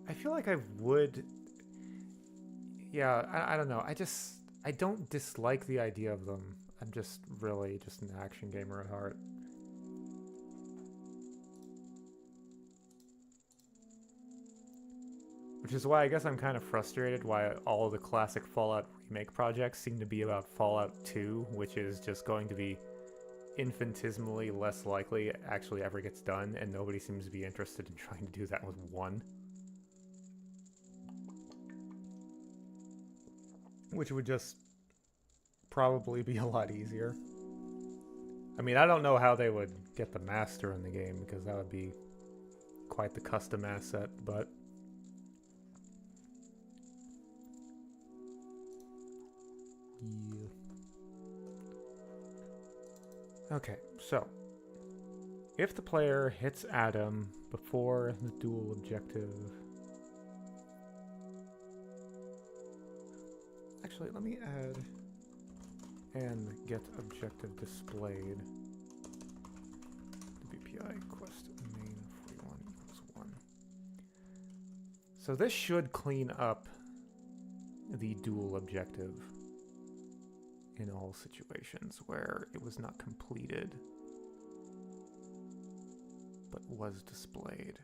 S1: I feel like I would. Yeah, I don't know. I don't dislike the idea of them. I'm just really just an action gamer at heart. Which is why I guess I'm kind of frustrated why all the classic Fallout remake projects seem to be about Fallout 2, which is just going to be infinitesimally less likely it actually ever gets done, and nobody seems to be interested in trying to do that with 1. Which would just probably be a lot easier. I mean, I don't know how they would get the master in the game, because that would be quite the custom asset, but yeah. Okay, so if the player hits Adam before the dual objective. Actually, let me add and get objective displayed. WPI quest main 41 equals 1. So this should clean up the dual objective in all situations where it was not completed but was displayed.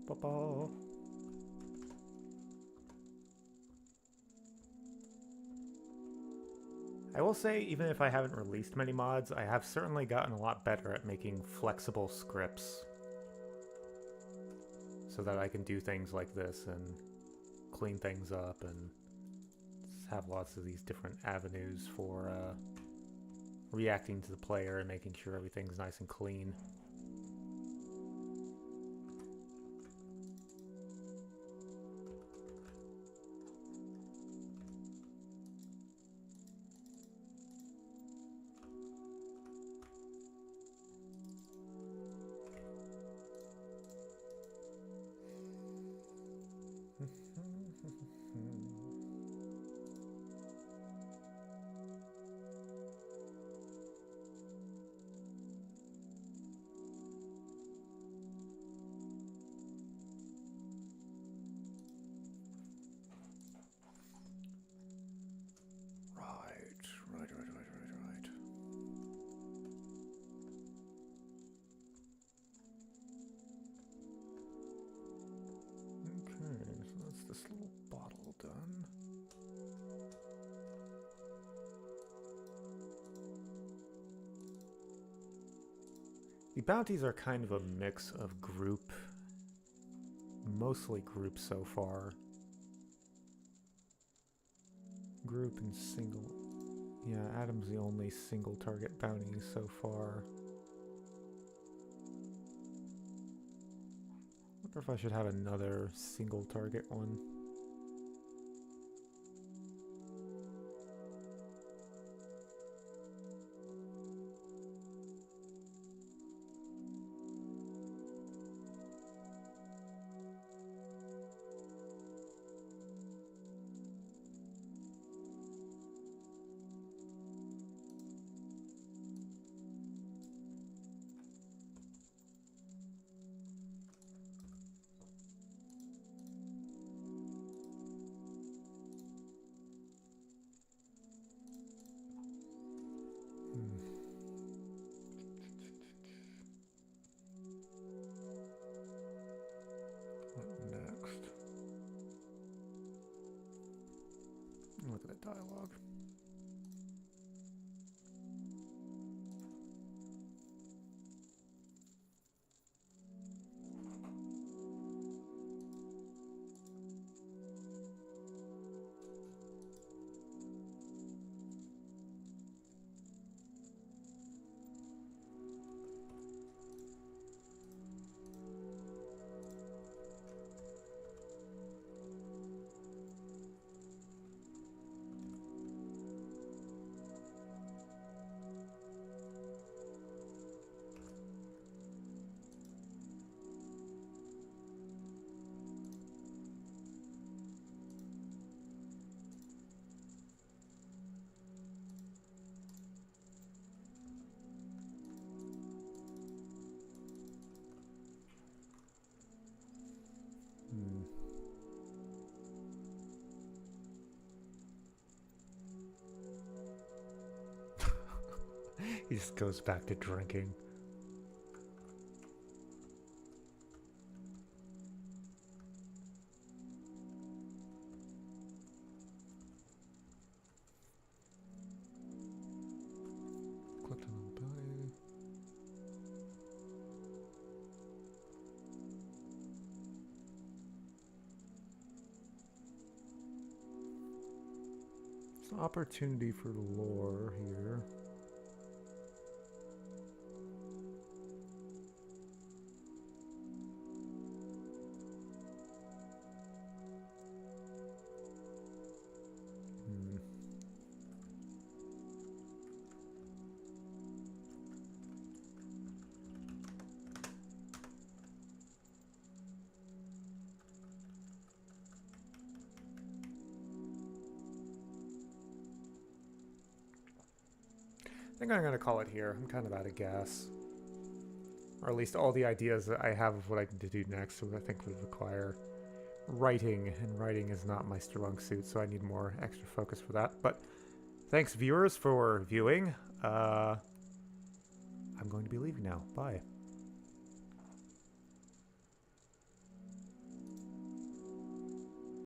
S1: Ba-ba. I will say, even if I haven't released many mods, I have certainly gotten a lot better at making flexible scripts so that I can do things like this and clean things up and have lots of these different avenues for reacting to the player and making sure everything's nice and clean. this little bottle done. The bounties are kind of a mix of group, mostly group so far. Group and single. Yeah, Adam's the only single target bounty so far. Wonder if I should have another single target one. Look at the dialogue. He just goes back to drinking. Clicked on the body. It's an opportunity for lore here. I think I'm going to call it here. I'm kind of out of gas. Or at least all the ideas that I have of what I need to do next, so I think would require writing, and writing is not my strong suit, so I need more extra focus for that. But thanks, viewers, for viewing. I'm going to be leaving now. Bye.